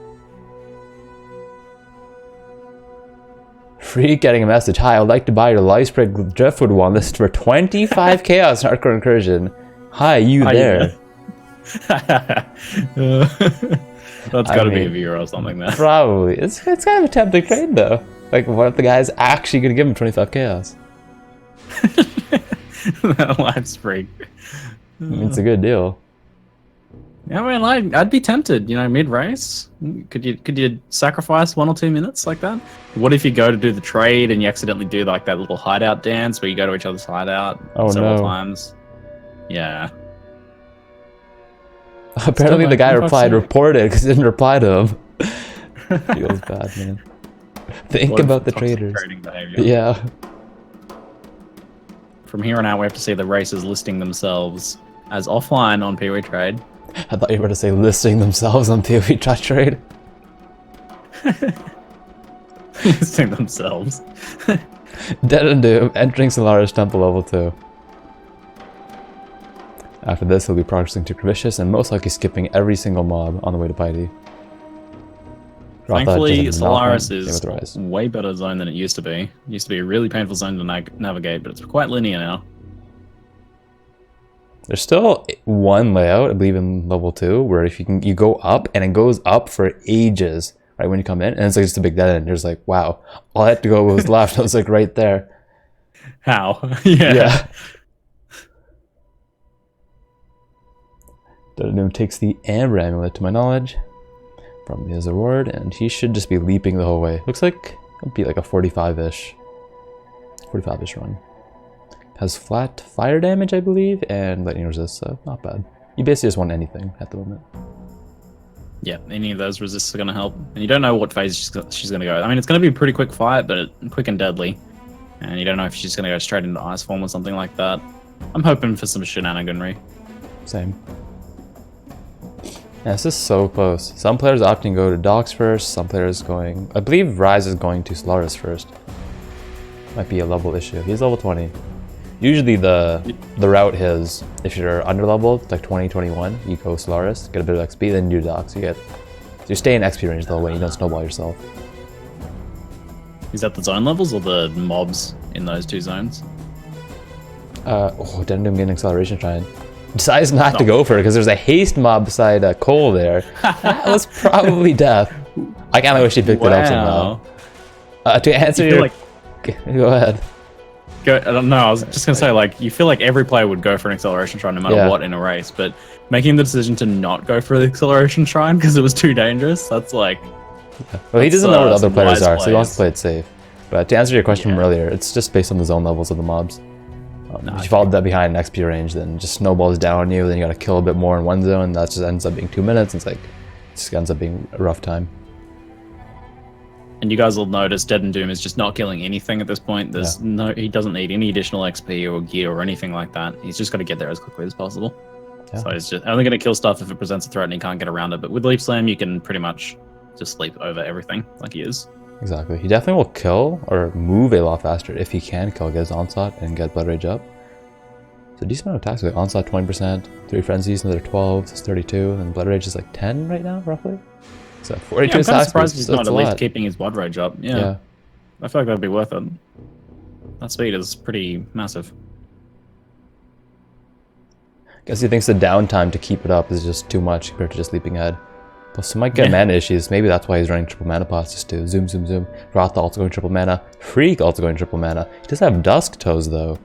Freeq getting a message. Hi, I would like to buy your Lifespray Driftwood one list for 25 Chaos and Hardcore Incursion. Hi, you there.
That's gotta be a viewer or something, man.
Probably. It's kind of a tempting trade though. Like, what if the guy's actually gonna give him 25 Chaos?
Lifespray.
It's a good deal.
Yeah, man, I'd be tempted, you know, mid-race. Could you sacrifice 1 or 2 minutes like that? What if you go to do the trade and you accidentally do like that little hideout dance where you go to each other's hideout several times? Yeah.
Apparently the guy replied, reported, because he didn't reply to him. Feels bad, man. Think about the traders. Yeah.
From here on out, we have to see the races listing themselves as offline on PoE Trade.
I thought you were to say listing themselves on PoE Trade.
Listing themselves.
DeadandDoom entering Solaris Temple level 2. After this, he'll be progressing to Cravicious and most likely skipping every single mob on the way to Piety.
Thankfully, Solaris is way better zone than it used to be. It used to be a really painful zone to navigate, but it's quite linear now.
There's still one layout, I believe, in level 2, where if you go up and it goes up for ages, right when you come in, and it's like just a big dead end. You're just like, wow, all I had to go was left. I was like right there.
How? Yeah.
DeadandDoom takes the Amber Amulet, to my knowledge, from his award, and he should just be leaping the whole way. Looks like it'll be like a 45-ish run. Has flat fire damage, I believe, and lightning resist, so not bad. You basically just want anything at the moment.
Yeah, any of those resists are going to help. And you don't know what phase she's going to go. I mean, it's going to be a pretty quick fight, but quick and deadly. And you don't know if she's going to go straight into Ice Form or something like that. I'm hoping for some shenaniganry.
Same. Yeah, this is so close. Some players opting to go to Dogs first, some players going... I believe Raiz is going to Solaris first. Might be a level issue. He's level 20. Usually the route is, if you're under leveled, like 20, 21, you go Solaris, get a bit of XP, then you do Dogs. So you stay in XP range the whole way, you don't snowball yourself.
Is that the zone levels or the mobs in those two zones?
DeadandDoom getting acceleration shine. decides not to go for it because there's a haste mob beside Cole there. That was probably death. I kind of wish he picked it up somehow. To answer your... Go ahead.
I don't know, I was just going to say, like, you feel like every player would go for an acceleration shrine no matter what in a race, but making the decision to not go for the acceleration shrine because it was too dangerous, that's like... Yeah.
Well, he doesn't know what other players are, so he wants to play it safe. But to answer your question from earlier, it's just based on the zone levels of the mobs. If you followed that behind an XP range, then just snowballs down on you, then you gotta kill a bit more in one zone, that just ends up being 2 minutes, it's like, it just ends up being a rough time.
And you guys will notice DeadandDoom is just not killing anything at this point. There's he doesn't need any additional XP or gear or anything like that. He's just got to get there as quickly as possible. Yeah. So he's just only going to kill stuff if it presents a threat and he can't get around it. But with Leap Slam, you can pretty much just leap over everything like he is. Exactly.
He definitely will kill or move a lot faster if he can kill, get his Onslaught and get Blood Rage up. So decent amount of attacks. Like Onslaught 20%, 3 Frenzies, another 12, it's 32, and Blood Rage is like 10 right now, roughly. So 42
I'm kind of surprised
he's
not at least keeping his Blood Rage up. Yeah. I feel like that'd be worth it. That speed is pretty massive.
Guess he thinks the downtime to keep it up is just too much compared to just leaping ahead. Plus, he might get mana issues. Maybe that's why he's running triple mana pots just to zoom, zoom, zoom. Goratha also going triple mana. Freeq also going triple mana. He does have Dusk Toes though,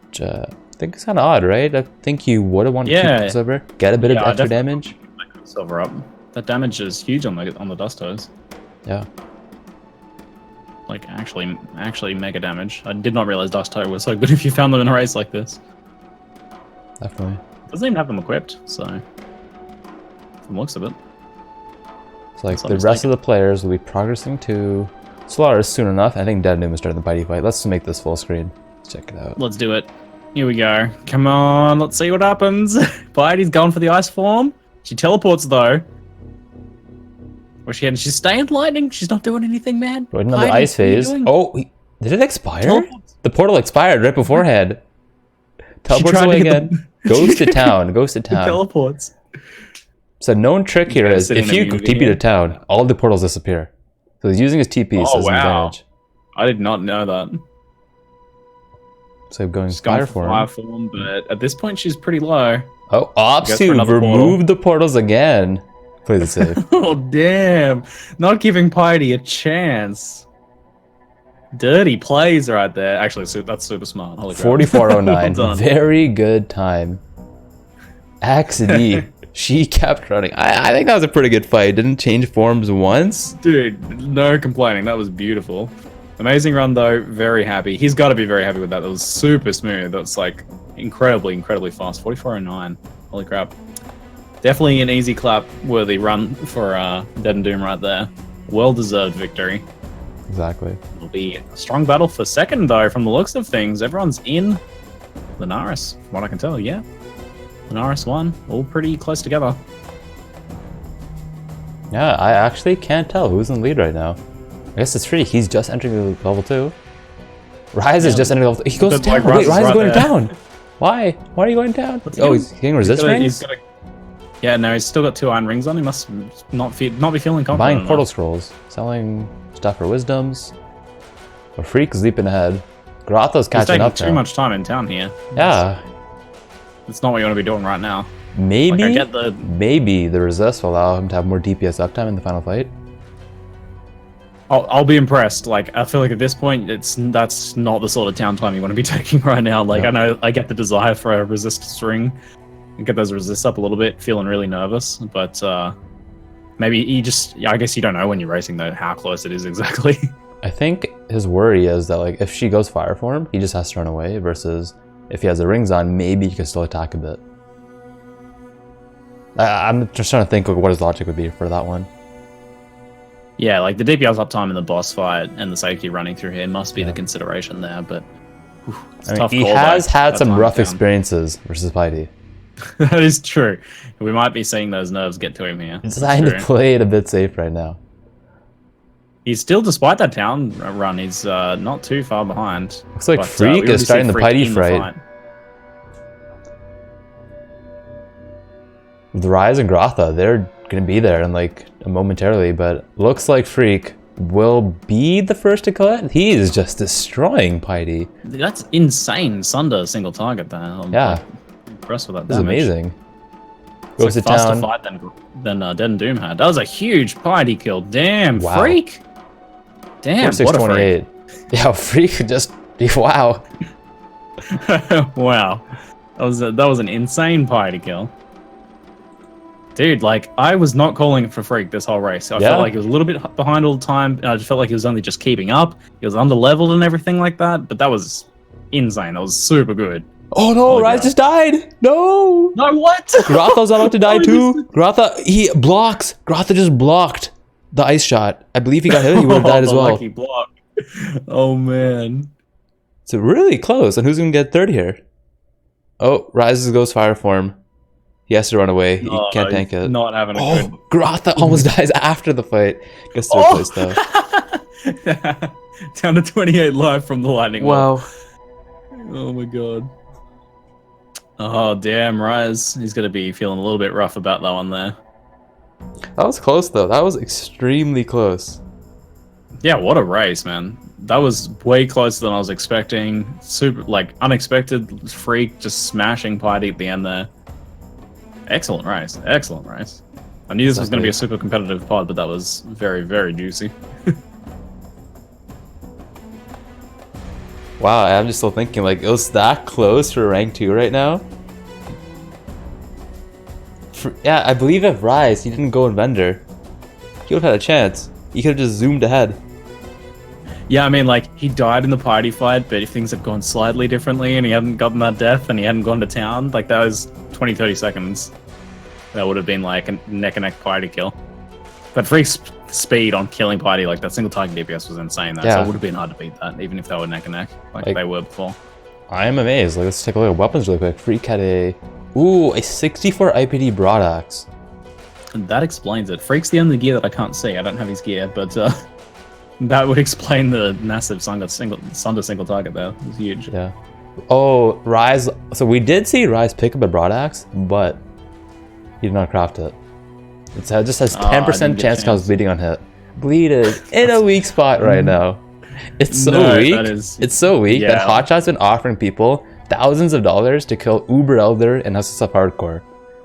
which I think is kind of odd, right? I think you would have wanted to keep Quicksilver, get a bit of extra damage.
Quicksilver up. That damage is huge on the Dust Toes.
Yeah.
Like actually mega damage. I did not realize Dust Toe was so good if you found them in a race like this.
Definitely.
Doesn't even have them equipped, so from looks of it.
So like the rest of the players will be progressing to Solaris soon enough. I think DeadandDoom is starting the Piety fight. Let's make this full screen. Let's check it out.
Let's do it. Here we go. Come on, let's see what happens. Piety's going for the ice form. She teleports though. Where's she heading? She's staying lightning. She's not doing anything, man.
Wait, another ice phase. Oh, did it expire? Teleports. The portal expired right beforehand. Teleports away again. Goes to town. Goes to town.
Teleports.
So known trick here is if you TP to town, all the portals disappear. So he's using his TP, so it's an advantage.
I did not know that.
So going fire
form, but at this point she's pretty low.
Oh, opts to remove the portals again. Plays it safe.
Oh damn! Not giving Piety a chance. Dirty plays right there. Actually, that's super smart. Holy crap.
4409. Very good time. XD. She kept running. I think that was a pretty good fight. Didn't change forms once.
Dude, no complaining. That was beautiful. Amazing run though. Very happy. He's got to be very happy with that. That was super smooth. That's like incredibly fast. 4409. Holy crap. Definitely an easy clap worthy run for DeadandDoom right there. Well deserved victory.
Exactly.
It'll be a strong battle for second though from the looks of things. Everyone's in Linares, from what I can tell, yeah. Linares won, all pretty close together.
Yeah, I actually can't tell who's in the lead right now. I guess it's Freeq. He's just entering level 2. Raiz is just entering level 2. He goes down. Wait, Raiz is going down. Why? Why are you going down? Oh, he's getting resist rings?
Yeah, no, he's still got 2 iron rings on. He must not be feeling confident.
Buying portal scrolls, selling stuff for wisdoms. But Freeq is leaping ahead. Goratha's catching up now.
Too much time in town here.
Yeah.
It's not what you want to be doing right now.
Maybe, like maybe the resist will allow him to have more DPS uptime in the final fight.
I'll be impressed. Like, I feel like at this point, that's not the sort of town time you want to be taking right now. Like, I know I get the desire for a resist string and get those resists up a little bit, feeling really nervous, but maybe I guess you don't know when you're racing though how close it is exactly.
I think his worry is that like if she goes fire form, he just has to run away versus if he has the rings on, maybe he can still attack a bit. I'm just trying to think of what his logic would be for that one.
Yeah, like the DPS uptime in the boss fight and the safety running through here must be the consideration there, but it's a tough call.
He has had some rough experiences versus Piety.
That is true. We might be seeing those nerves get to him here.
He's trying to play it a bit safe right now.
He's still, despite that town run, he's not too far behind.
Looks like Freeq is starting the Piety fight. With Raiz and Goratha, they're going to be there in like momentarily, but looks like Freeq will be the first to kill it. He is just destroying Piety.
That's insane. Sunder single target there.
Yeah.
Impressed with that
This is
damage.
amazing.
It's
Goes
like
to
faster
town.
fight than DeadandDoom had. That was a huge Piety kill. Damn,
Wow.
Freeq. Damn, what a freak.
4628. Yeah, Freeq just wow.
Wow, that was an insane Piety kill. Dude, like, I was not calling for Freeq this whole race. I felt like he was a little bit behind all the time. I just felt like he was only just keeping up. He was under-leveled and everything like that, but that was insane. That was super good.
Oh no,
Holy
Raiz
crap.
just died! No!
No, what?
Goratha's about to die too. Goratha, he blocks. Goratha just blocked the ice shot. I believe he got hit, he would have died as
The
well.
lucky block. Oh, man.
It's really close. And who's gonna get third here? Oh, Raiz goes fire form. He has to run away. He can't tank it.
Not having a
Oh, Goratha almost dies after the fight. Gets third place though.
good. Down to 28 life from the lightning.
Wow.
Oh my god. Oh damn, Raiz. He's gonna be feeling a little bit rough about that one there.
That was close though. That was extremely close.
Yeah, what a race, man. That was way closer than I was expecting. Super, like, unexpected Freeq just smashing Piety at the end there. Excellent race. Excellent race. I knew this was going to be a super competitive pod, but that was very, very juicy.
Wow, I'm just still thinking, like, it was that close for rank 2 right now. Yeah, I believe if Raiz, he didn't go in Vendor, he would have had a chance. He could have just zoomed ahead.
Yeah, I mean, like, he died in the Piety fight, but if things had gone slightly differently and he hadn't gotten that death and he hadn't gone to town, like, that was 20-30 seconds. That would have been, like, a neck-and-neck Piety kill. But Freeq's speed on killing Piety, like, that single target DPS was insane, though, so it would have been hard to beat that, even if they were neck-and-neck, like they were before.
I am amazed. Like, let's take a look at weapons really quick. Freeq had a 64 IPD broadaxe.
And that explains it. Freeq's the only gear that I can't see. I don't have his gear, but that would explain the massive Sunder single target there. It was huge.
Yeah. Oh, Raiz. So we did see Raiz pick up a broadaxe, but he did not craft it. It just has 10% chance because bleeding on hit. Bleed is in a weak spot right now. It's so weak. It's so weak that Hotshot's been offering people thousands of dollars to kill Uber Elder and SSF Hardcore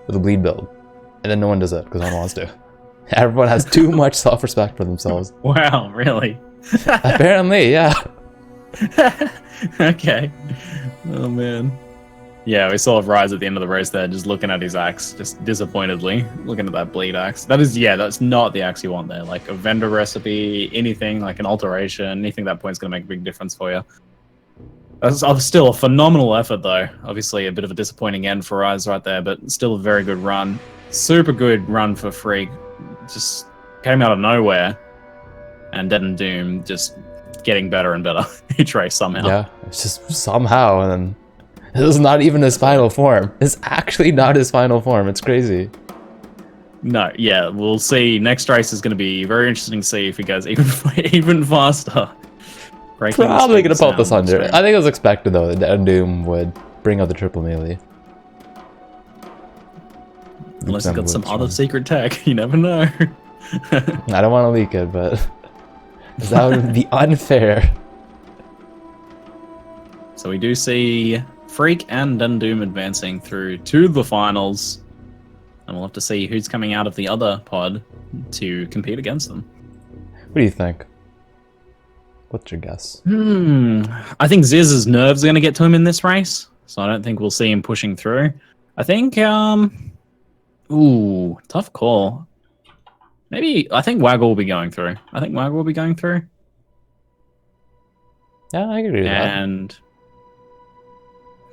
with a bleed build. And then no one does it because no one wants to. Everyone has too much self-respect for themselves.
Wow, really?
Apparently, yeah.
Okay. Oh, man. Yeah, we saw Raiz at the end of the race there, just looking at his axe, just disappointedly, looking at that bleed axe. That is, yeah, that's not the axe you want there. Like a vendor recipe, anything, like an alteration, anything at that point's going to make a big difference for you. That's still a phenomenal effort, though. Obviously, a bit of a disappointing end for Raiz right there, but still a very good run. Super good run for Freeq. Just came out of nowhere. And DeadandDoom just getting better and better each race somehow.
Yeah, it's just somehow, and then this is not even his final form. It's actually not his final form. It's crazy.
No, yeah, we'll see. Next race is going to be very interesting to see if he goes even faster.
Probably going to pop this under. I think it was expected, though, that DeadandDoom would bring out the triple melee.
Unless he's got some other secret tech. You never know.
I don't want to leak it, but that would be unfair.
So we do see Freeq and DeadandDoom advancing through to the finals. And we'll have to see who's coming out of the other pod to compete against them.
What do you think? What's your guess?
I think Ziz's nerves are going to get to him in this race. So I don't think we'll see him pushing through. I think, ooh, tough call. Maybe, I think Waggle will be going through.
Yeah, I agree with that.
And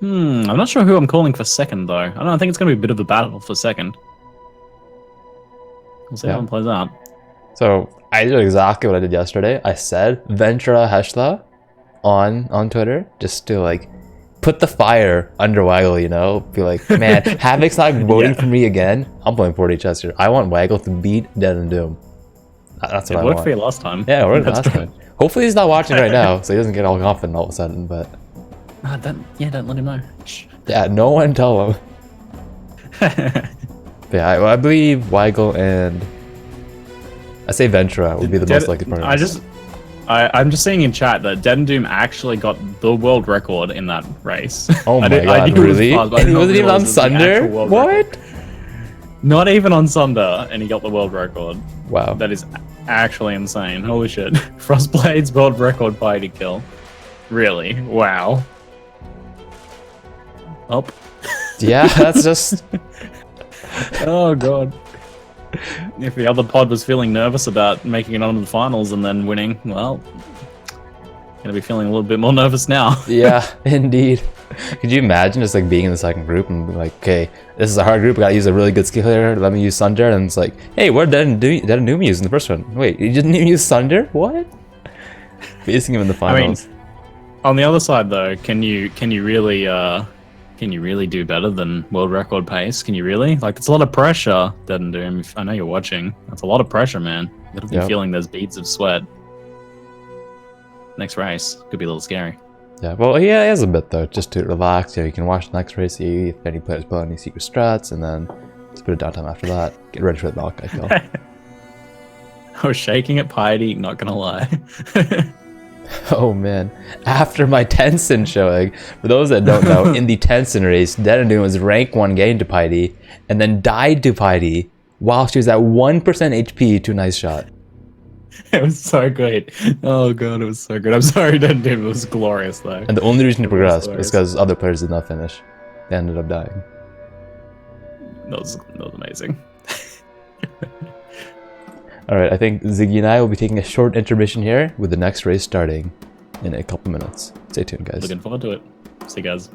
I'm not sure who I'm calling for second, though. I don't know, I think it's going to be a bit of a battle for second. We'll see how it plays out.
So, I did exactly what I did yesterday. I said Ventura Heshla on Twitter, just to, like, put the fire under Waggle, you know? Be like, man, Havoc's not voting for me again. I'm playing 40 chess here. I want Waggle to beat DeadandDoom. That's what I want.
It worked for you last time.
Yeah, it worked last time. Hopefully he's not watching right now, so he doesn't get all confident all of a sudden, but...
don't let him know.
Yeah, no one tell him. Yeah, I believe Waggle and... I say Ventura would be the most likely partner.
I'm just seeing in chat that DeadandDoom actually got the world record in that race.
Oh my
I
god,
knew it was
really?
fast, but I
And
did
he
not
wasn't even on
realize it was the actual
Sunder?
world
What?
record. Not even on Sunder, and he got the world record.
Wow.
That is actually insane. Holy shit. Frostblade's world record Piety kill. Really? Wow. Up.
Yeah, that's just...
Oh god. If the other pod was feeling nervous about making it onto the finals and then winning, well, gonna be feeling a little bit more nervous now.
Yeah, indeed. Could you imagine just like being in the second group and be like, okay, this is a hard group, I gotta use a really good skill here, let me use Sunder, and it's like, hey, what did DeadandDoom use in the first one? Wait, you didn't even use Sunder? What? Facing him in the finals.
I mean, on the other side though, can you really do better than world record pace? Can you really? Like, it's a lot of pressure, DeadandDoom. I know you're watching. That's a lot of pressure, man. You gotta be feeling those beads of sweat. Next race could be a little scary.
Yeah, well, he has a bit though, just to relax. You can watch the next race, see if any players pull any secret strats, and then just put a downtime after that. Get ready for the Valkyrie kill.
I was shaking at Piety, not gonna lie.
Oh man, after my Tencent showing, for those that don't know, in the Tencent race, DeadandDoom was rank 1 getting to Piety, and then died to Piety while she was at 1% HP to a nice shot.
It was so great. Oh god, it was so good. I'm sorry, DeadandDoom. It was glorious though.
And the only reason to progress is because other players did not finish. They ended up dying.
That was amazing.
Alright, I think Ziggy and I will be taking a short intermission here with the next race starting in a couple minutes. Stay tuned, guys.
Looking forward to it. See you guys.